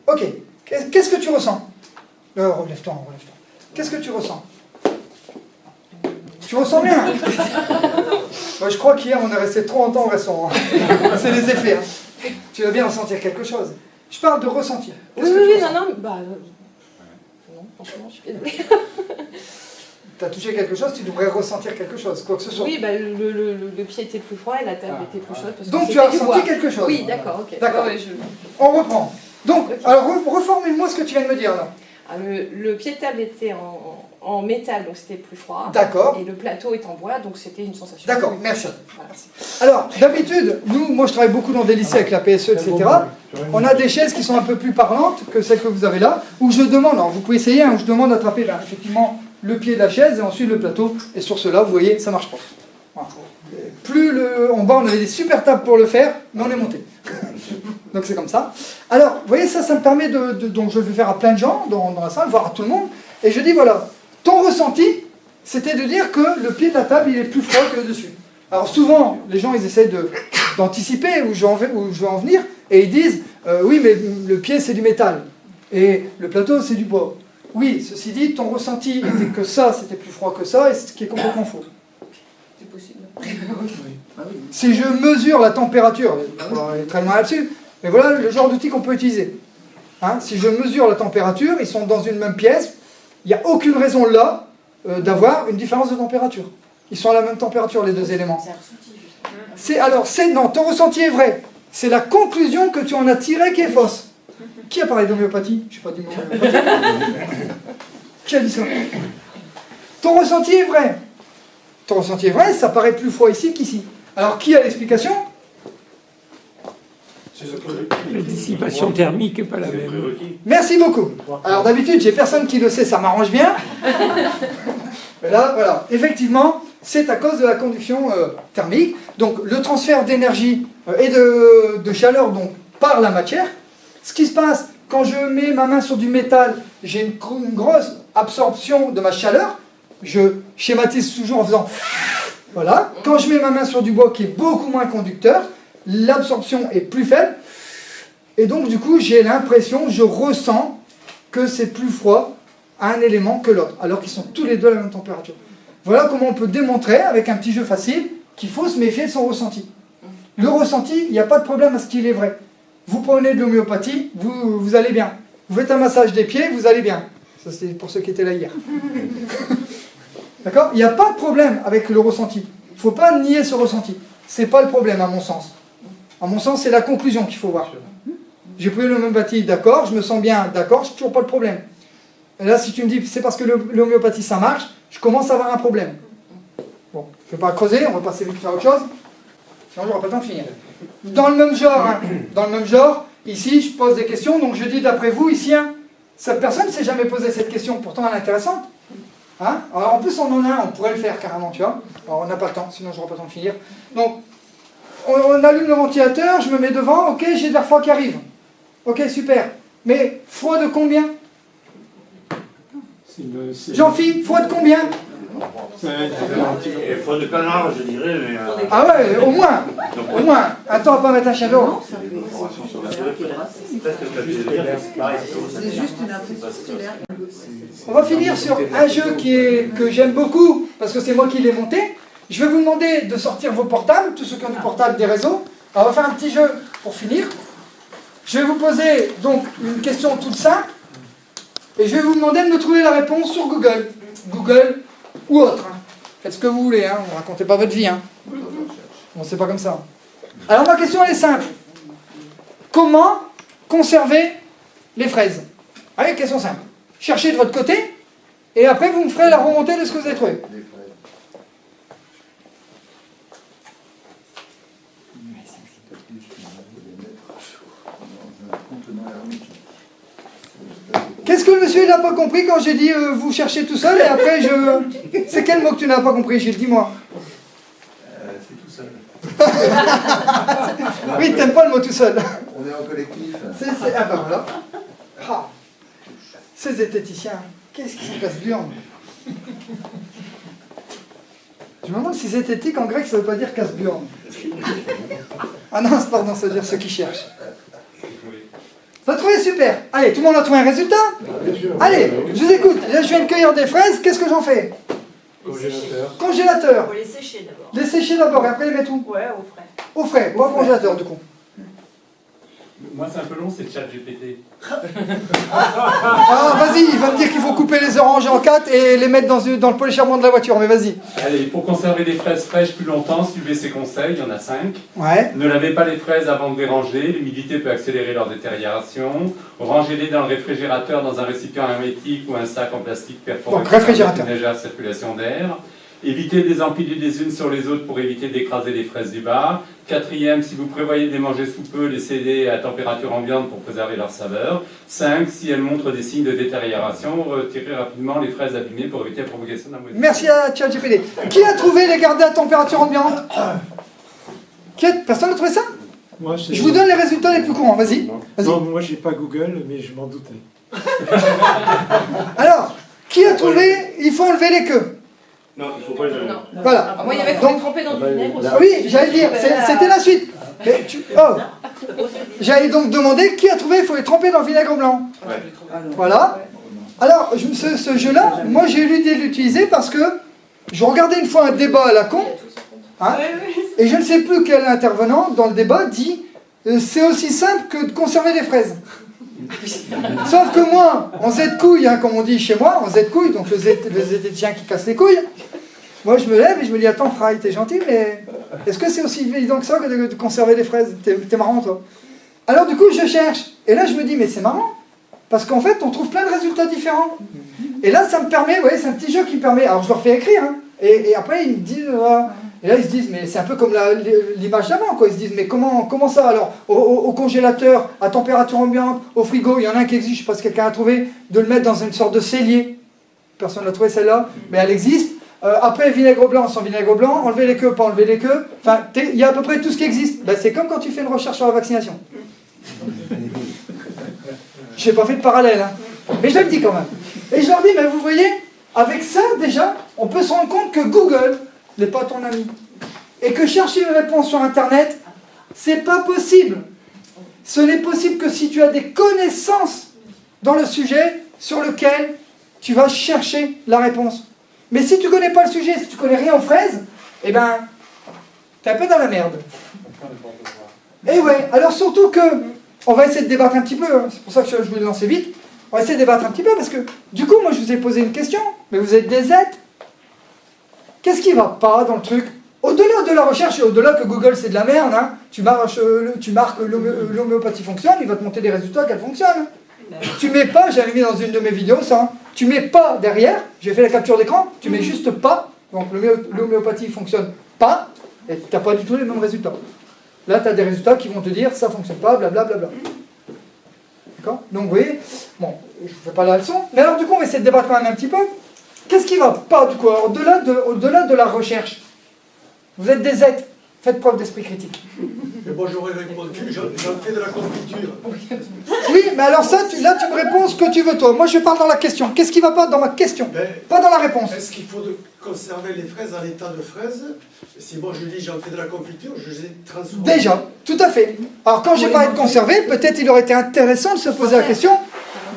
Ok. Qu'est-ce que tu ressens? Relève-toi, relève-toi. Qu'est-ce que tu ressens? Tu ressens bien? Moi, je crois qu'hier, on est resté trop longtemps au restaurant. C'est les effets. Hein. Tu vas bien ressentir quelque chose. Je parle de ressentir. Oui, non. Non, franchement, je suis désolée. Tu as touché quelque chose, tu devrais ressentir quelque chose, quoi que ce soit. Oui, le pied était plus froid et la table était plus chaude. Parce donc que tu as ressenti quelque chose. Oui, d'accord, ok. D'accord. Ouais, On reprend. Donc, okay. Alors reformule-moi ce que tu viens de me dire là. Le pied de table était en métal, donc c'était plus froid. D'accord. Et le plateau est en bois, donc c'était une sensation. D'accord, merci. Voilà. Alors, d'habitude, moi je travaille beaucoup dans des lycées avec la PSE, etc. On a des chaises qui sont un peu plus parlantes que celles que vous avez là, où je demande, alors vous pouvez essayer, où je demande d'attraper effectivement le pied de la chaise et ensuite le plateau. Et sur cela, vous voyez, ça ne marche pas. Voilà. En bas, on avait des super tables pour le faire, mais on est monté. Donc c'est comme ça. Alors, vous voyez, ça me permet donc je vais faire à plein de gens dans la salle, voire à tout le monde. Et je dis, voilà, ton ressenti, c'était de dire que le pied de la table, il est plus froid que le dessus. Alors souvent, les gens, ils essaient d'anticiper où je veux en venir, et ils disent, oui, mais le pied, c'est du métal, et le plateau, c'est du bois. Oui, ceci dit, ton ressenti était que ça, c'était plus froid que ça, et ce qui est complètement faux. C'est possible. Si je mesure la température, on est très loin là-dessus, mais voilà le genre d'outil qu'on peut utiliser. Hein, si je mesure la température, ils sont dans une même pièce, il n'y a aucune raison là d'avoir une différence de température. Ils sont à la même température, les deux éléments. Non, ton ressenti est vrai. C'est la conclusion que tu en as tirée qui est fausse. Qui a parlé d'homéopathie? Je ne sais pas du mot homéopathie. Qui a dit ça? Ton ressenti est vrai. Ton ressenti est vrai, ça paraît plus froid ici qu'ici. Alors, qui a l'explication? La dissipation thermique n'est pas la même. Merci beaucoup. Alors, d'habitude, j'ai personne qui le sait, ça m'arrange bien. Mais là, voilà. Effectivement, c'est à cause de la conduction thermique. Donc, le transfert d'énergie et de chaleur donc, par la matière. Ce qui se passe, quand je mets ma main sur du métal, j'ai une grosse absorption de ma chaleur. Je schématise toujours en faisant... Voilà. Quand je mets ma main sur du bois qui est beaucoup moins conducteur, l'absorption est plus faible. Et donc, du coup, j'ai l'impression, je ressens que c'est plus froid à un élément que l'autre, alors qu'ils sont tous les deux à la même température. Voilà comment on peut démontrer, avec un petit jeu facile, qu'il faut se méfier de son ressenti. Le ressenti, il n'y a pas de problème à ce qu'il est vrai. Vous prenez de l'homéopathie, vous allez bien. Vous faites un massage des pieds, vous allez bien. Ça, c'est pour ceux qui étaient là hier. D'accord? Il n'y a pas de problème avec le ressenti. Il ne faut pas nier ce ressenti. Ce n'est pas le problème, à mon sens. À mon sens, c'est la conclusion qu'il faut voir. J'ai pris l'homéopathie, d'accord, je me sens bien, d'accord, je n'ai toujours pas de problème. Et là, si tu me dis, c'est parce que l'homéopathie, ça marche, je commence à avoir un problème. Bon, je ne vais pas creuser, on va passer vite faire autre chose. Sinon, j'aurai pas le temps de finir. Dans le même genre, ici, je pose des questions, donc je dis, d'après vous, ici, cette personne ne s'est jamais posé cette question, pourtant elle est intéressante. Hein? Alors, en plus, on en a un, on pourrait le faire carrément, tu vois. Alors, on n'a pas le temps, sinon, j'aurai pas le temps de finir. Donc, on allume le ventilateur, je me mets devant, ok, j'ai de l'air froid qui arrive. Ok, super. Mais froid de combien? Jean-Philippe, froid de combien? Il faut de canard, je dirais, mais... Ah ouais, au moins. Au moins. Attends, on va pas mettre un shadow. Peut-être que le papier de lire, c'est pareil. C'est juste une info titulaire. On va finir sur un jeu que j'aime beaucoup, parce que c'est moi qui l'ai monté. Je vais vous demander de sortir vos portables, tous ceux qui ont du portable des réseaux. Alors, on va faire un petit jeu pour finir. Je vais vous poser donc une question toute simple, et je vais vous demander de me trouver la réponse sur Google. Google ou autre. Hein. Faites ce que vous voulez, hein. Ne racontez pas votre vie. Hein. Bon, c'est pas comme ça. Alors, ma question elle est simple. Comment conserver les fraises? Allez, question simple. Cherchez de votre côté, et après vous me ferez la remontée de ce que vous avez trouvé. Qu'est-ce que le monsieur n'a pas compris quand j'ai dit vous cherchez tout seul, et après je... C'est quel mot que tu n'as pas compris, Gilles? Dis-moi. C'est tout seul. Oui, t'aimes pas le mot tout seul. On est en collectif. Ah ben voilà. Ah. Ces zététiciens, qu'est-ce qui se passe bien? Je me demande si zététique en grec ça veut pas dire casse-burne. Ah non, pardon, ça veut dire ceux qui cherchent. T'as trouvé? Super. Allez, tout le monde a trouvé un résultat? Allez, je vous écoute. Là, je viens de cueillir des fraises, qu'est-ce que j'en fais? Congélateur. Congélateur. Faut les sécher d'abord. Les sécher d'abord et après les mettre où? Ouais, au frais. Au frais, pas au congélateur du coup. Moi, c'est un peu long, c'est le chat GPT. Ah, vas-y, il va me dire qu'il faut couper les oranges en 4 et les mettre dans le polychargement de la voiture, mais vas-y. Allez, pour conserver des fraises fraîches plus longtemps, suivez ces conseils, il y en a 5. Ouais. Ne lavez pas les fraises avant de les ranger, l'humidité peut accélérer leur détérioration. Rangez-les dans le réfrigérateur dans un récipient hermétique ou un sac en plastique perforé Donc, réfrigérateur. pour une légère circulation d'air. Évitez de les empiler les unes sur les autres pour éviter d'écraser les fraises du bas. 4e, si vous prévoyez de les manger sous peu, laissez-les à température ambiante pour préserver leur saveur. 5, si elles montrent des signes de détérioration, retirez rapidement les fraises abîmées pour éviter la propagation d'un moisissure. Merci à ChatGPT. Qui a trouvé les garder à température ambiante? Personne n'a trouvé ça? Moi, Je vous donne les résultats les plus courants, vas-y. Non, moi j'ai pas Google, mais je m'en doutais. Alors, qui a trouvé il faut enlever les queues? Non, il ne faut pas le... Non. Voilà. Moi, il y avait fallu tremper dans du vinaigre aussi. Oui, j'allais le dire, c'était la suite. Mais j'allais donc demander qui a trouvé il faut les tremper dans le vinaigre blanc. Voilà. Alors, ce jeu-là, moi j'ai eu l'idée de l'utiliser parce que je regardais une fois un débat à la con, hein, et je ne sais plus quel intervenant dans le débat dit c'est aussi simple que de conserver des fraises. Sauf que moi, en Z-couille, hein, comme on dit chez moi, en Z-couille, donc le zététicien qui casse les couilles, moi je me lève et je me dis attends Fry, t'es gentil, mais est-ce que c'est aussi évident que ça que de conserver des fraises? T'es marrant toi. Alors du coup je cherche, et là je me dis mais c'est marrant, parce qu'en fait on trouve plein de résultats différents. Et là ça me permet, vous voyez, c'est un petit jeu qui me permet, alors je leur fais écrire, hein, et après ils me disent, et là ils se disent mais c'est un peu comme l'image d'avant, quoi. Ils se disent mais comment ça alors, au congélateur, à température ambiante, au frigo, il y en a un qui existe, je sais pas si quelqu'un a trouvé, de le mettre dans une sorte de cellier. Personne n'a trouvé celle-là, mais elle existe. Après vinaigre blanc sans vinaigre blanc, enlever les queues, pas enlever les queues, enfin il y a à peu près tout ce qui existe. Ben, c'est comme quand tu fais une recherche sur la vaccination. Je n'ai pas fait de parallèle, hein. Mais je le dis quand même. Et je leur dis, mais vous voyez, avec ça déjà, on peut se rendre compte que Google n'est pas ton ami. Et que chercher une réponse sur Internet, c'est pas possible. Ce n'est possible que si tu as des connaissances dans le sujet sur lequel tu vas chercher la réponse. Mais si tu ne connais pas le sujet, si tu ne connais rien aux fraises, eh ben, t'es un peu dans la merde. Et ouais, alors surtout que, on va essayer de débattre un petit peu, hein, c'est pour ça que je voulais lancer vite, on va essayer de débattre un petit peu, parce que, du coup, moi je vous ai posé une question, mais vous êtes des êtres. Qu'est-ce qui va pas dans le truc? Au-delà de la recherche, et au-delà que Google c'est de la merde, hein, tu marques l'homéopathie fonctionne, il va te monter des résultats qu'elle fonctionne. Tu mets pas, j'avais mis dans une de mes vidéos ça, hein, tu mets pas derrière, j'ai fait la capture d'écran, tu mets juste pas, donc l'homéopathie fonctionne pas, et tu n'as pas du tout les mêmes résultats. Là, tu as des résultats qui vont te dire ça fonctionne pas, blablabla. D'accord? Donc vous voyez, bon, je ne fais pas la leçon, mais alors du coup on va essayer de débattre quand même un petit peu. Qu'est-ce qui va pas du coup? Au-delà de la recherche, vous êtes des êtres, faites preuve d'esprit critique. Mais moi j'aurais répondu, j'en fais de la confiture. Oui, mais alors ça, là tu me réponds ce que tu veux toi. Moi je parle dans la question. Qu'est-ce qui va pas dans ma question? Pas dans la réponse. Est-ce qu'il faut conserver les fraises en état de fraises? Si moi je dis j'en fais de la confiture, je les ai transformées. Déjà, tout à fait. Alors quand j'ai parlé de conserver, peut-être il aurait été intéressant de se poser la question,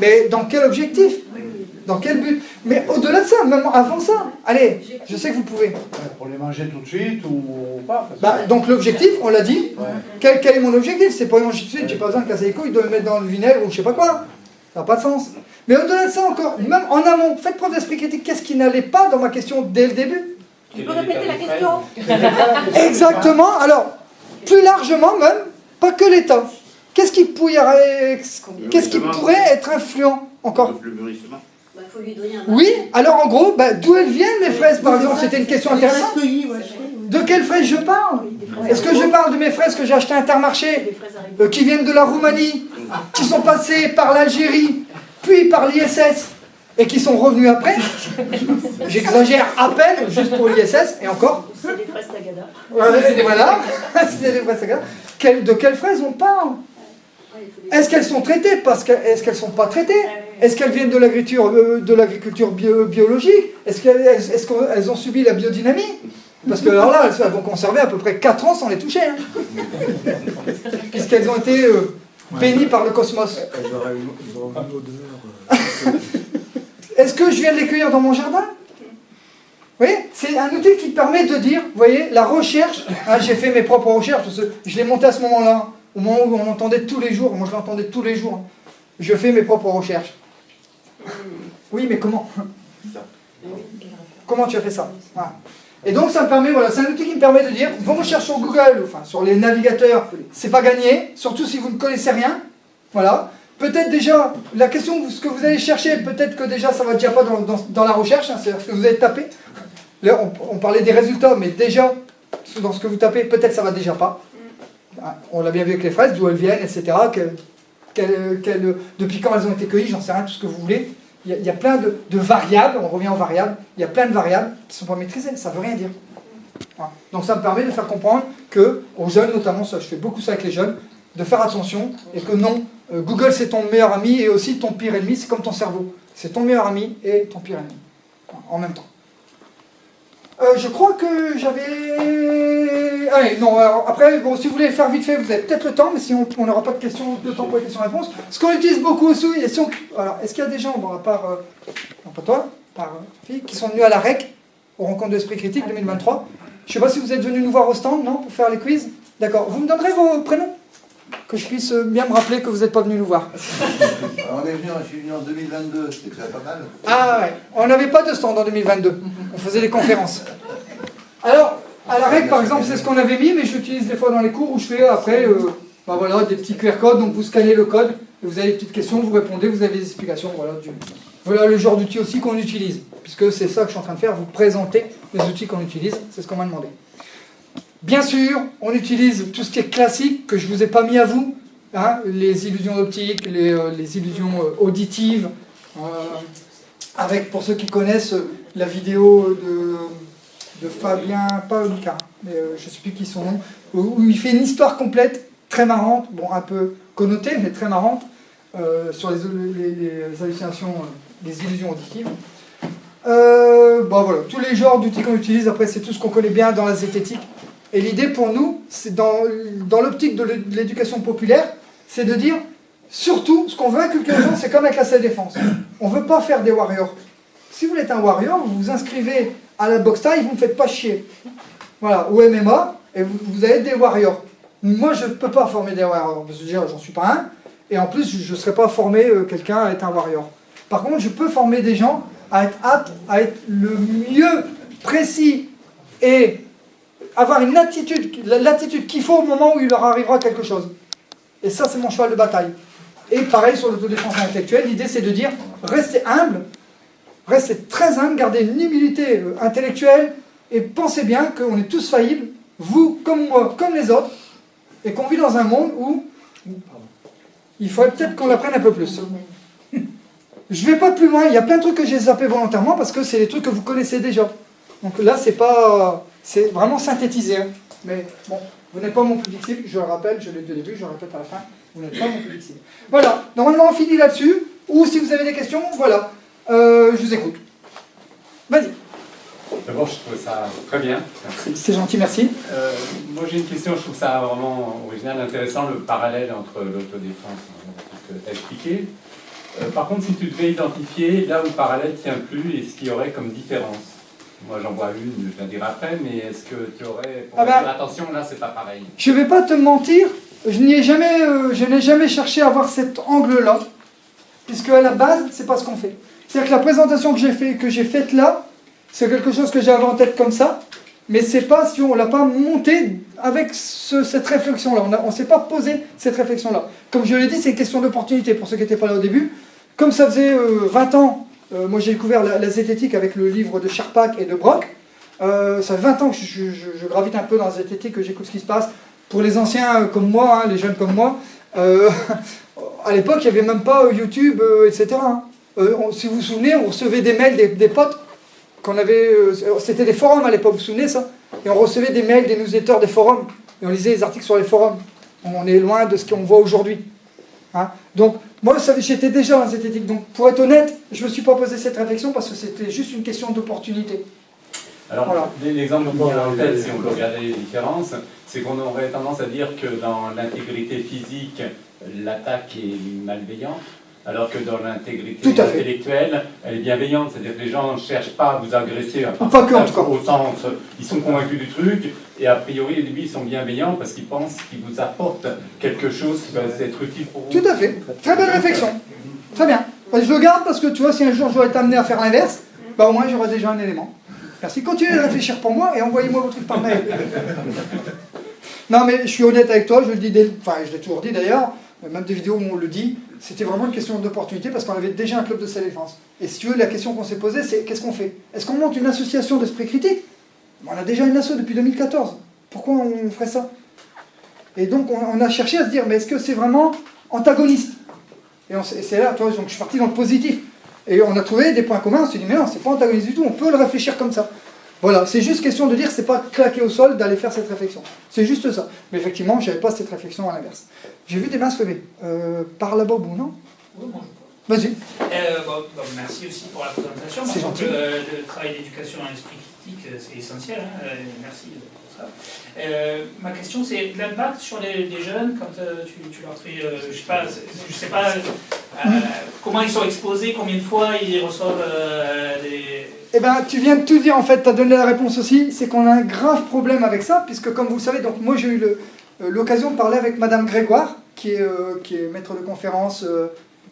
mais dans quel objectif? Dans quel but? Mais au-delà de ça, même avant ça, allez, je sais que vous pouvez. Pour les manger tout de suite ou pas Donc l'objectif, on l'a dit, quel est mon objectif? C'est pour les manger tout de suite, j'ai pas besoin de casser les couilles, de le mettre dans le vinaigre ou je sais pas quoi. Ça n'a pas de sens. Mais au-delà de ça encore, même en amont, faites preuve d'esprit critique, qu'est-ce qui n'allait pas dans ma question dès le début? Tu peux répéter la question? Exactement, alors, plus largement même, pas que l'État. Qu'est-ce qui pourrait être influent encore? Le mûrissement. Faut lui donner un Oui, alors en gros, d'où elles viennent les fraises par exemple? C'était une question intéressante. De quelles fraises je parle? Est-ce que je parle de mes fraises que j'ai achetées à Intermarché, qui viennent de la Roumanie, qui sont passées par l'Algérie, puis par l'ISS, et qui sont revenues après? J'exagère à peine, juste pour l'ISS, et encore. C'est des fraises Tagada. Voilà, c'est des fraises Tagada. De quelles fraises on parle? Est-ce qu'elles sont traitées? Est-ce qu'elles ne sont pas traitées? Est-ce qu'elles viennent de l'agriculture biologique? Est-ce qu'elles ont subi la biodynamie? Parce que alors là, elles vont conserver à peu près 4 ans sans les toucher. Hein. Puisqu'elles ont été bénies par le cosmos. Elles auraient une odeur. Est-ce que je viens de les cueillir dans mon jardin? Vous voyez, c'est un outil qui permet de dire, vous voyez, la recherche, hein, j'ai fait mes propres recherches, parce que je l'ai monté à ce moment-là, au moment où on entendait tous les jours, moi je l'entendais tous les jours, je fais mes propres recherches. Oui, mais comment? Comment tu as fait ça? Voilà. Et donc ça me permet, voilà, c'est un outil qui me permet de dire, vos recherches sur Google, enfin sur les navigateurs, c'est pas gagné, surtout si vous ne connaissez rien, voilà. Peut-être déjà, la question, ce que vous allez chercher, peut-être que déjà ça va déjà pas dans la recherche, hein, c'est ce que vous allez taper. Là, on parlait des résultats, mais déjà, dans ce que vous tapez, peut-être ça va déjà pas. On l'a bien vu avec les fraises, d'où elles viennent, etc. Depuis quand elles ont été cueillies, j'en sais rien, tout ce que vous voulez. Il y a plein de variables, on revient aux variables, il y a plein de variables qui ne sont pas maîtrisées, ça ne veut rien dire. Voilà. Donc ça me permet de faire comprendre que, aux jeunes notamment, ça, je fais beaucoup ça avec les jeunes, de faire attention, et que non, Google c'est ton meilleur ami et aussi ton pire ennemi, c'est comme ton cerveau. C'est ton meilleur ami et ton pire ennemi, en même temps. Je crois que j'avais... Allez, non, alors, après, bon, si vous voulez le faire vite fait, vous avez peut-être le temps, mais si on n'aura pas de temps pour les questions-réponses. Ce qu'on utilise beaucoup aussi, alors, est-ce qu'il y a des gens, bon, à part, non pas toi, qui sont venus à la REC, aux rencontres d'Esprit Critique 2023. Je ne sais pas si vous êtes venus nous voir au stand, non, pour faire les quiz. D'accord, vous me donnerez vos prénoms? Que je puisse bien me rappeler que vous n'êtes pas venus nous voir. Je suis venu en 2022, c'était déjà pas mal. Ah ouais, on n'avait pas de stand en 2022, on faisait des conférences. Alors, à la REC par exemple, c'est ce qu'on avait mis, mais je l'utilise des fois dans les cours où je fais après voilà, des petits QR codes, donc vous scannez le code, et vous avez des petites questions, vous répondez, vous avez des explications, voilà le genre d'outils aussi qu'on utilise, puisque c'est ça que je suis en train de faire, vous présenter les outils qu'on utilise, c'est ce qu'on m'a demandé. Bien sûr, on utilise tout ce qui est classique, que je ne vous ai pas mis à vous, hein, les illusions optiques, les illusions auditives, avec, pour ceux qui connaissent, la vidéo de Fabien, pas Lucas, mais je ne sais plus qui son nom, où il fait une histoire complète, très marrante, bon, un peu connotée, mais très marrante, sur les hallucinations, les illusions auditives. Bon, voilà, tous les genres d'outils qu'on utilise, après c'est tout ce qu'on connaît bien dans la zététique. Et l'idée pour nous, c'est dans l'optique de l'éducation populaire, c'est de dire, surtout, ce qu'on veut inculquer aux gens, c'est comme avec la self-défense. On ne veut pas faire des warriors. Si vous voulez être un warrior, vous vous inscrivez à la boxe taille, vous ne me faites pas chier. Voilà, au MMA, et vous allez être des warriors. Moi, je ne peux pas former des warriors, parce que déjà, j'en suis pas un, et en plus, je ne serais pas formé quelqu'un à être un warrior. Par contre, je peux former des gens à être aptes, à être le mieux précis et avoir une attitude, l'attitude qu'il faut au moment où il leur arrivera quelque chose. Et ça, c'est mon cheval de bataille. Et pareil sur l'autodéfense intellectuelle, l'idée c'est de dire, restez humble, restez très humble, gardez une humilité intellectuelle, et pensez bien qu'on est tous faillibles, vous comme moi, comme les autres, et qu'on vit dans un monde où il faudrait peut-être qu'on l'apprenne un peu plus. Je ne vais pas plus loin, il y a plein de trucs que j'ai zappés volontairement, parce que c'est des trucs que vous connaissez déjà. Donc là, c'est vraiment synthétisé. Hein. Mais bon, Vous n'êtes pas mon public cible, je le rappelle, je l'ai dit au début, je le répète à la fin, vous n'êtes pas mon public cible. Voilà, normalement on finit là-dessus, ou si vous avez des questions, voilà, je vous écoute. Vas-y. D'abord, je trouve ça très bien. C'est gentil, merci. Moi, j'ai une question, je trouve ça vraiment original, intéressant, le parallèle entre l'autodéfense et ce que tu as expliqué. Par contre, si tu devais identifier là où le parallèle tient plus et ce qu'il y aurait comme différence. Moi, j'en vois une, je la dirai après, mais est-ce que tu aurais... Pour dire, attention, là, c'est pas pareil. Je ne vais pas te mentir, je n'ai jamais cherché à avoir cet angle-là, puisque à la base, c'est pas ce qu'on fait. C'est-à-dire que la présentation que j'ai faite là, c'est quelque chose que j'avais en tête comme ça, mais c'est pas si on l'a pas monté avec cette réflexion-là. On ne s'est pas posé cette réflexion-là. Comme je l'ai dit, c'est une question d'opportunité pour ceux qui n'étaient pas là au début. Comme ça faisait 20 ans, moi j'ai découvert la zététique avec le livre de Charpak et de Brock. Ça fait 20 ans que je gravite un peu dans la zététique, que j'écoute ce qui se passe. Pour les anciens comme moi, hein, les jeunes comme moi, à l'époque il n'y avait même pas YouTube, etc. Hein. Si vous vous souvenez, on recevait des mails des potes. C'était des forums à l'époque, vous vous souvenez ça? Et on recevait des mails des newsletters des forums, et on lisait les articles sur les forums. On est loin de ce qu'on voit aujourd'hui. Hein? Donc, moi, j'étais déjà dans cette éthique. Donc, pour être honnête, je ne me suis pas posé cette réflexion parce que c'était juste une question d'opportunité. Alors, voilà. L'exemple qui vient en tête, si on peut regarder les différences, c'est qu'on aurait tendance à dire que dans l'intégrité physique, l'attaque est malveillante. Alors que dans l'intégrité intellectuelle, elle est bienveillante, c'est-à-dire que les gens ne cherchent pas à vous agresser, pas que, en tout cas. au sens, ils sont convaincus du truc, et a priori, au début, ils sont bienveillants parce qu'ils pensent qu'ils vous apportent quelque chose qui va être utile pour vous. Tout à fait. Très belle réflexion. Très bien. Je le garde parce que tu vois, si un jour je dois être amené à faire l'inverse, bah au moins j'aurai déjà un élément. Merci. Continuez de réfléchir pour moi et envoyez-moi vos trucs par mail. Non, mais je suis honnête avec toi, je le dis, enfin, je l'ai toujours dit d'ailleurs, même des vidéos où on le dit, c'était vraiment une question d'opportunité parce qu'on avait déjà un club de self-défense. Et si tu veux, la question qu'on s'est posée, c'est qu'est-ce qu'on fait? Est-ce qu'on monte une association d'esprit critique? On a déjà une asso depuis 2014. Pourquoi on ferait ça? Et donc on a cherché à se dire, mais est-ce que c'est vraiment antagoniste? Et c'est là, toi, donc je suis parti dans le positif. Et on a trouvé des points communs, on s'est dit, mais non, c'est pas antagoniste du tout, on peut le réfléchir comme ça. Voilà, c'est juste question de dire, c'est pas claquer au sol d'aller faire cette réflexion. C'est juste ça. Mais effectivement, j'avais pas cette réflexion à l'inverse. J'ai vu des mains se lever. Par là-bas au bout, non? Oui, moi je Vas-y. Merci aussi pour la présentation. C'est gentil. Le travail d'éducation à l'esprit critique, c'est essentiel. Hein. Merci pour ça. Ma question, c'est l'impact sur les jeunes quand tu leur fais, je sais pas comment ils sont exposés, combien de fois ils reçoivent des... Eh bien, tu viens de tout dire, en fait, tu as donné la réponse aussi, c'est qu'on a un grave problème avec ça, puisque comme vous le savez, donc moi j'ai eu l'occasion de parler avec Madame Grégoire, qui est maître de conférence,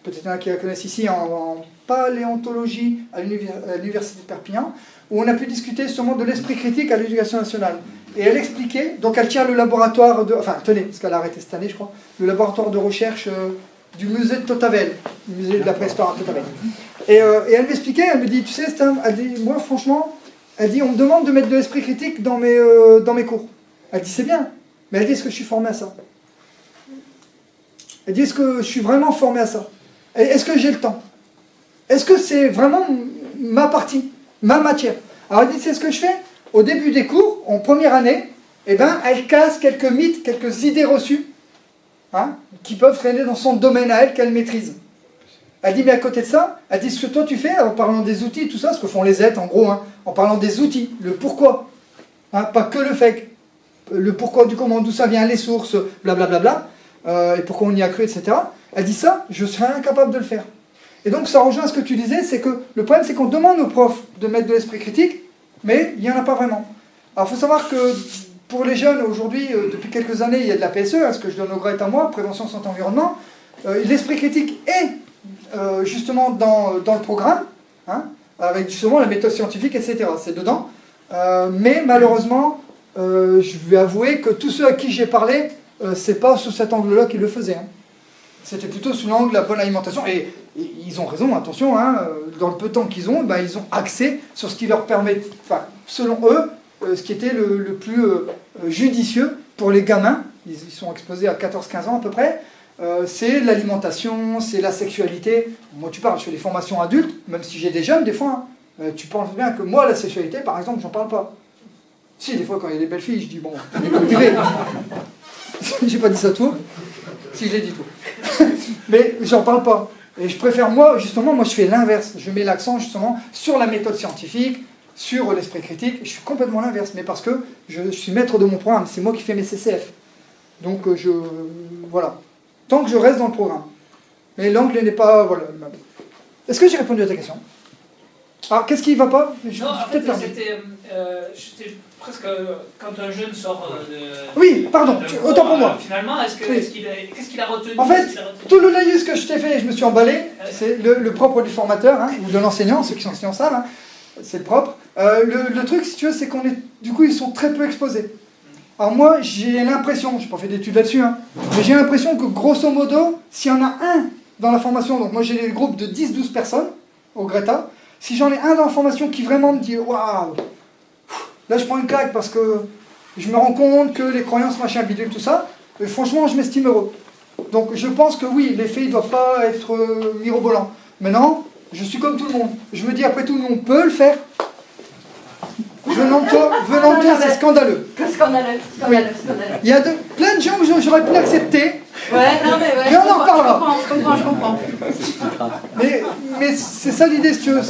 peut-être un qui la connaissent ici, en paléontologie à l'université de Perpignan, où on a pu discuter justement de l'esprit critique à l'éducation nationale. Et elle expliquait, donc elle tient le laboratoire de, enfin tenez, parce qu'elle a arrêté cette année je crois, le laboratoire de recherche du musée de Totavel, le musée de la préhistoire à Totavel. Et elle m'expliquait, elle me dit, tu sais, elle dit, moi franchement, elle dit, on me demande de mettre de l'esprit critique dans mes cours. Elle dit, c'est bien, mais elle dit, est-ce que je suis formé à ça? Elle dit, est-ce que je suis vraiment formé à ça? Est-ce que j'ai le temps? Est-ce que c'est vraiment ma partie, ma matière? Alors elle dit, c'est ce que je fais au début des cours, en première année, eh ben, elle casse quelques mythes, quelques idées reçues, hein, qui peuvent traîner dans son domaine à elle, qu'elle maîtrise. Elle dit, mais à côté de ça, elle dit, ce que toi tu fais, en parlant des outils, tout ça, ce que font les êtres en gros, hein, en parlant des outils, le pourquoi, hein, pas que le fait, le pourquoi du comment, d'où ça vient, les sources, blablabla, et pourquoi on y a cru, etc. Elle dit ça, je serais incapable de le faire. Et donc ça rejoint ce que tu disais, c'est que le problème c'est qu'on demande aux profs de mettre de l'esprit critique, mais il n'y en a pas vraiment. Alors il faut savoir que pour les jeunes, aujourd'hui, depuis quelques années, il y a de la PSE, hein, ce que je donne au gré à moi, prévention santé environnement. L'esprit critique est justement dans le programme, hein, avec justement la méthode scientifique, etc. C'est dedans. Mais malheureusement, je vais avouer que tous ceux à qui j'ai parlé, c'est pas sous cet angle-là qu'ils le faisaient. Hein. C'était plutôt sous l'angle de la bonne alimentation. Et ils ont raison, attention, hein, dans le peu de temps qu'ils ont, ben, ils ont axé sur ce qui leur permet, enfin, selon eux, ce qui était le plus judicieux pour les gamins. Ils sont exposés à 14-15 ans à peu près. C'est l'alimentation, c'est la sexualité. Moi, tu parles, je fais des formations adultes, même si j'ai des jeunes, des fois. Hein, tu penses bien que moi, la sexualité, par exemple, j'en parle pas. Si, des fois, quand il y a des belles filles, je dis, bon, écoutez, j'ai pas dit ça tout. Si, je l'ai dit tout. Mais j'en parle pas. Et je préfère, moi, justement, je fais l'inverse. Je mets l'accent, justement, sur la méthode scientifique, sur l'esprit critique. Je suis complètement l'inverse, mais parce que je suis maître de mon programme. C'est moi qui fais mes CCF. Donc, voilà. Tant que je reste dans le programme. Mais l'angle n'est pas... Voilà. Est-ce que j'ai répondu à ta question? Alors, qu'est-ce qui ne va pas? Non, en fait, j'étais presque... Quand un jeune sort de... Oui, pardon, autant pour moi. Finalement, qu'est-ce qu'il a retenu? En fait, tout le laïus que je t'ai fait, je me suis emballé. C'est le propre du formateur, hein, ou de l'enseignant, ceux qui sont enseignants en salle. Hein, c'est le propre. Le truc, si tu veux, c'est qu'on est... Du coup, ils sont très peu exposés. Alors moi, j'ai l'impression, je n'ai pas fait d'études là-dessus, hein, mais j'ai l'impression que, grosso modo, s'il y en a un dans la formation, donc moi j'ai des groupes de 10-12 personnes au Greta, si j'en ai un dans la formation qui vraiment me dit « Waouh !» Là, je prends une claque parce que je me rends compte que les croyances, machin, bidule, tout ça, et franchement, je m'estime heureux. Donc, je pense que oui, l'effet, il ne doit pas être mirobolant. Maintenant, je suis comme tout le monde. Je me dis, après tout, nous, on peut le faire. Venant de toi, c'est scandaleux. Scandaleux. Il y a plein de gens que j'aurais pu l'accepter. Ouais, non, mais Mais on en parlera. Je comprends. Mais c'est ça l'idée, si tu veux.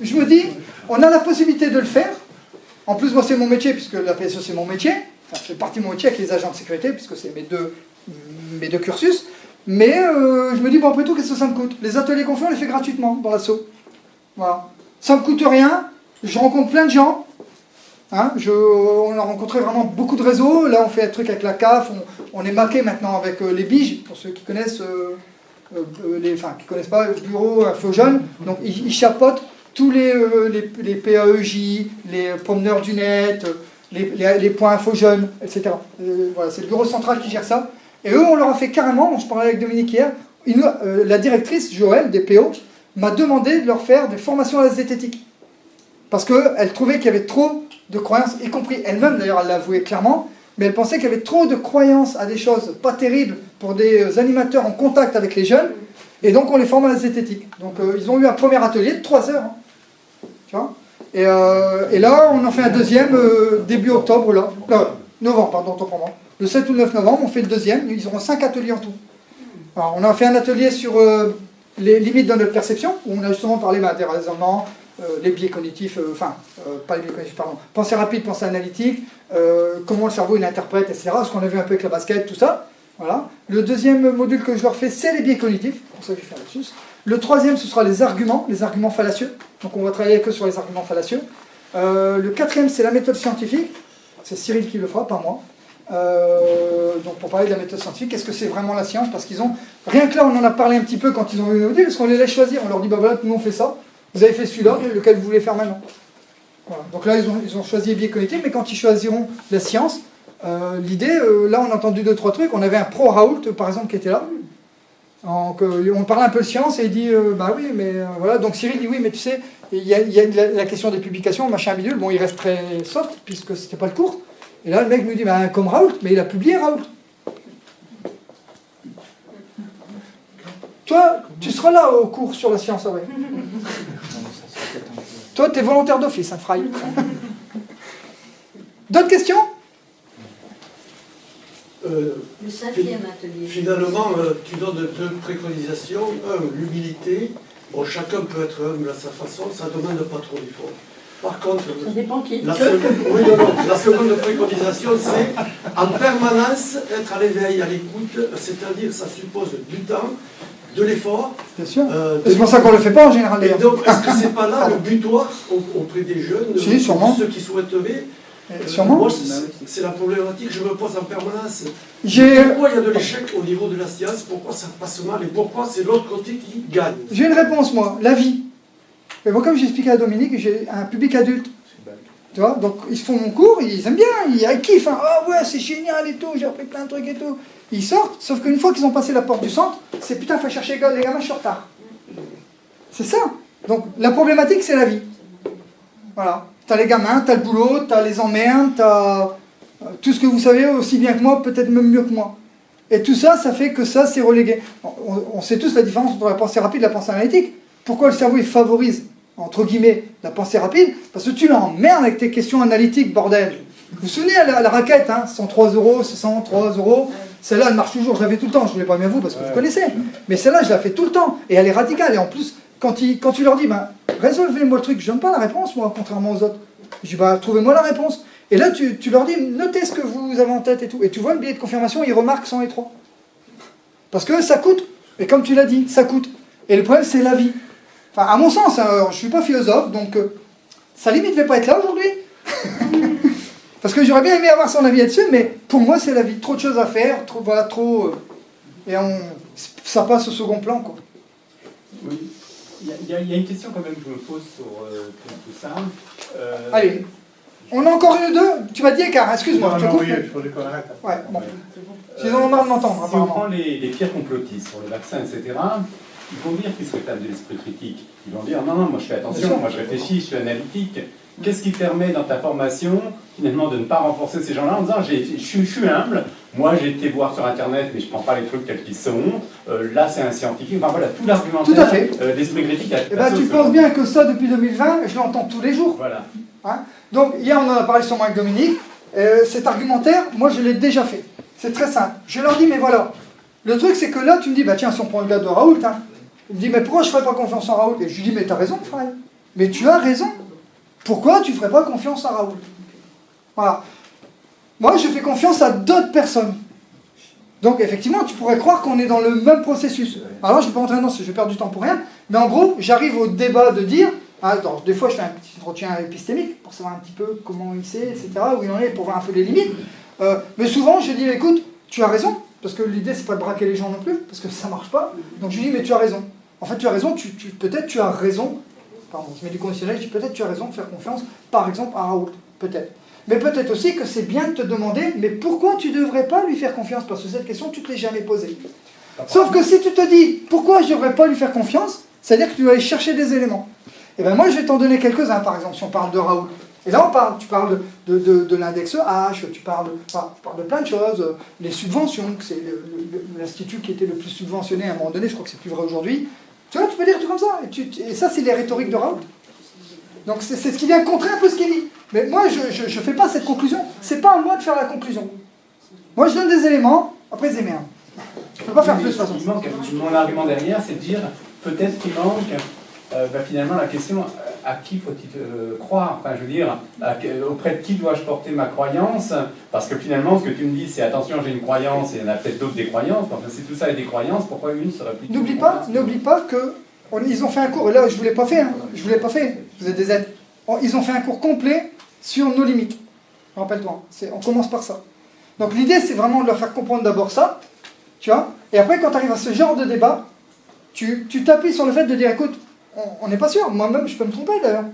Je me dis, on a la possibilité de le faire. En plus, moi, c'est mon métier, puisque la PSE, c'est mon métier. Enfin, je fais partie de mon métier avec les agents de sécurité, puisque c'est mes deux cursus. Mais je me dis, bon, après tout, qu'est-ce que ça me coûte? Les ateliers qu'on fait, on les fait gratuitement dans l'assaut. Voilà. Ça ne me coûte rien. Je rencontre plein de gens. Hein, on a rencontré vraiment beaucoup de réseaux. Là, on fait un truc avec la CAF. On est maqué maintenant avec les BIGE, pour ceux qui connaissent, qui connaissent pas le bureau Info Jeunes. Donc, ils chapeautent tous les PAEJ, les promeneurs du net, les points Info Jeunes, etc. Voilà, c'est le bureau central qui gère ça. Et eux, on leur a fait carrément, je parlais avec Dominique hier, la directrice, Joël, des PO, m'a demandé de leur faire des formations à la zététique. Parce qu'elle trouvait qu'il y avait trop de croyances, y compris elle-même, d'ailleurs, elle l'a avoué clairement, mais elle pensait qu'il y avait trop de croyances à des choses pas terribles pour des animateurs en contact avec les jeunes, et donc on les forme à la zététique. Donc ils ont eu un premier atelier de 3 heures. Hein, tu vois, et là, on en fait un deuxième début octobre, novembre, pardon, autant pour moi. Le 7 ou le 9 novembre, on fait le deuxième, ils auront 5 ateliers en tout. Alors, on a fait un atelier sur les limites de notre perception, où on a justement parlé des raisonnements, les biais cognitifs, pas les biais cognitifs, pardon, pensée rapide, pensée analytique, comment le cerveau il interprète, etc. Ce qu'on a vu un peu avec la basket, tout ça. Voilà. Le deuxième module que je leur fais, c'est les biais cognitifs, pour ça que je vais faire là-dessus. Le troisième, ce sera les arguments fallacieux. Donc on va travailler que sur les arguments fallacieux. Le quatrième, c'est la méthode scientifique. C'est Cyril qui le fera, pas moi. Donc pour parler de la méthode scientifique, qu'est-ce que c'est vraiment la science? Parce qu'ils ont, rien que là, on en a parlé un petit peu quand ils ont eu nos module, parce qu'on les laisse choisir. On leur dit, bah voilà, nous on fait ça. Vous avez fait celui-là, lequel vous voulez faire maintenant. Voilà. Donc là, ils ont choisi les biais cognitifs, mais quand ils choisiront la science, l'idée, là on a entendu 2-3 trucs. On avait un pro Raoult, par exemple, qui était là. Donc, on parlait un peu de science et il dit, bah oui, mais voilà. Donc Cyril dit, oui, mais tu sais, il y a la question des publications, machin bidule. Bon, il reste très soft, puisque c'était pas le cours. Et là, le mec nous dit, bah, comme Raoult, mais il a publié Raoult. Toi, tu seras là au cours sur la science, ouais. Toi, tu es volontaire d'office, hein, Fry. D'autres questions? Le 5e atelier. Finalement, tu donnes 2 préconisations. L'humilité. Bon, chacun peut être humble à sa façon, ça ne demande pas trop d'efforts. Par contre, ça dépend qui. La seconde préconisation, c'est en permanence être à l'éveil, à l'écoute, c'est-à-dire ça suppose du temps, de l'effort. Bien sûr. C'est pour ça qu'on ne le fait pas en général. Et donc, est-ce que c'est pas là le butoir auprès des jeunes, si, sûrement. Ceux qui souhaiteraient? Sûrement. Moi, c'est la problématique que je me pose en permanence. Pourquoi il y a de l'échec au niveau de la science? Pourquoi ça passe mal? Et pourquoi c'est l'autre côté qui gagne? J'ai une réponse, moi. La vie. Et moi, comme j'ai expliqué à Dominique, j'ai un public adulte. Tu vois, donc ils font mon cours, ils aiment bien, ils kiffent. Hein. Oh ouais, c'est génial et tout, j'ai appris plein de trucs et tout. Ils sortent, sauf qu'une fois qu'ils ont passé la porte du centre, c'est putain, faut chercher les gamins, je suis en retard. C'est ça. Donc la problématique, c'est la vie. Voilà. T'as les gamins, t'as le boulot, t'as les emmerdes, t'as tout ce que vous savez aussi bien que moi, peut-être même mieux que moi. Et tout ça, ça fait que ça, c'est relégué. On sait tous la différence entre la pensée rapide et la pensée analytique. Pourquoi le cerveau, il favorise, entre guillemets, la pensée rapide? Parce que tu l'emmerdes avec tes questions analytiques, bordel. Vous vous souvenez, la raquette, hein, 103 €, 103 €, celle-là, elle marche toujours, je l'avais tout le temps, je ne voulais pas bien vous parce que vous connaissez. Mais celle-là, je la fais tout le temps, et elle est radicale. Et en plus, quand tu leur dis, ben, résolvez-moi le truc, je n'aime pas la réponse, moi, contrairement aux autres. Je dis, bah, trouvez-moi la réponse. Et là, tu leur dis, notez ce que vous avez en tête et tout. Et tu vois, le billet de confirmation, il remarque 100 et 3. Parce que ça coûte. Et comme tu l'as dit, ça coûte. Et le problème, c'est la vie. Enfin, à mon sens, hein, je ne suis pas philosophe, donc ça limite ne devait pas être là aujourd'hui. Parce que j'aurais bien aimé avoir son avis là-dessus, mais pour moi, c'est la vie. Trop de choses à faire, trop... et ça passe au second plan, quoi. Oui. Il y a une question quand même que je me pose sur tout ça. Allez. On a encore une ou deux. Tu m'as dit écart, excuse-moi. Non, je te non, coupe. oui, il faut qu'on arrête. Ouais, bon. Ils en ont marre de m'entendre, Si on apparemment. prend les pires complotistes sur le vaccin, etc., ils vont dire qu'ils se réclament de l'esprit critique. Ils vont dire non, moi je fais attention, moi je réfléchis, je suis analytique. Qu'est-ce qui permet dans ta formation, finalement, de ne pas renforcer ces gens-là en disant je suis humble, moi j'ai été voir sur Internet, mais je ne prends pas les trucs tels qu'ils sont, là c'est un scientifique, enfin voilà, tout l'argumentaire, Tout à fait. l'esprit critique a Eh ben, tu penses bien que ça, depuis 2020, je l'entends tous les jours. Voilà. Hein, donc, hier, on en a parlé sur avec Dominique. Cet argumentaire, moi, je l'ai déjà fait. C'est très simple. Je leur dis, mais voilà. Le truc, c'est que là, tu me dis, bah tiens, si on prend le gars de Raoult, hein, il me dit, mais pourquoi je ne ferais pas confiance en Raoult? Et je lui dis, mais tu as raison, frère. Mais tu as raison. Pourquoi tu ne ferais pas confiance à Raoult? Voilà. Moi, je fais confiance à d'autres personnes. Donc, effectivement, tu pourrais croire qu'on est dans le même processus. Alors, je ne vais pas rentrer dans ce, je vais perdre du temps pour rien. Mais en gros, j'arrive au débat de dire... Alors, des fois, je fais un petit entretien épistémique pour savoir un petit peu comment il sait, etc., où il en est, pour voir un peu les limites. Mais souvent, je dis, écoute, tu as raison, parce que l'idée, c'est pas de braquer les gens non plus, parce que ça marche pas. Donc, je lui dis, mais tu as raison. En fait, tu as raison, peut-être tu as raison. Pardon, je mets du conditionnel, je dis, peut-être tu as raison de faire confiance, par exemple, à Raoult. Peut-être. Mais peut-être aussi que c'est bien de te demander, mais pourquoi tu ne devrais pas lui faire confiance? Parce que cette question, tu ne te l'es jamais posée. Sauf que si tu te dis, pourquoi je ne devrais pas lui faire confiance, c'est-à-dire que tu dois aller chercher des éléments. Et bien moi, je vais t'en donner quelques-uns, par exemple, si on parle de Raoult. Et là, tu parles de l'index H, tu parles de plein de choses, les subventions, que c'est l'institut qui était le plus subventionné à un moment donné, je crois que c'est plus vrai aujourd'hui. Tu vois, tu peux dire tout comme ça. Et ça, c'est les rhétoriques de Raoult. Donc c'est ce qui vient contrer un peu ce qu'il dit. Mais moi, je ne fais pas cette conclusion. C'est pas à moi de faire la conclusion. Moi, je donne des éléments, après c'est merde. Je ne peux pas faire plus de toute façon. Mon argument derrière, c'est de dire, peut-être qu'il manque finalement la question, à qui faut-il croire? Enfin, je veux dire, auprès de qui dois-je porter ma croyance? Parce que finalement, ce que tu me dis, c'est attention, j'ai une croyance, et il y en a peut-être d'autres des croyances. Enfin, si tout ça est des croyances, pourquoi une serait plus... N'oublie pas que ils ont fait un cours, et là, je ne vous l'ai pas fait, hein, vous êtes des êtres. Ils ont fait un cours complet sur nos limites. Rappelle-toi, on commence par ça. Donc l'idée, c'est vraiment de leur faire comprendre d'abord ça, tu vois, et après, quand tu arrives à ce genre de débat, tu t'appuies sur le fait de dire, écoute, on n'est pas sûr, moi-même je peux me tromper d'ailleurs.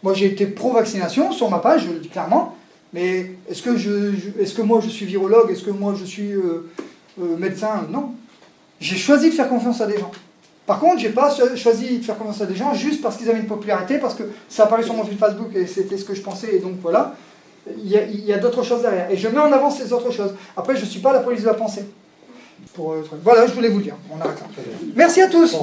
Moi j'ai été pro-vaccination sur ma page, je le dis clairement, mais est-ce que moi je suis virologue, est-ce que moi je suis médecin? Non. J'ai choisi de faire confiance à des gens. Par contre, j'ai pas choisi de faire confiance à des gens juste parce qu'ils avaient une popularité, parce que ça apparaît sur mon fil Facebook et c'était ce que je pensais, et donc voilà. Il y a d'autres choses derrière. Et je mets en avant ces autres choses. Après, je ne suis pas la police de la pensée. Voilà, je voulais vous le dire. On arrête là. Merci à tous.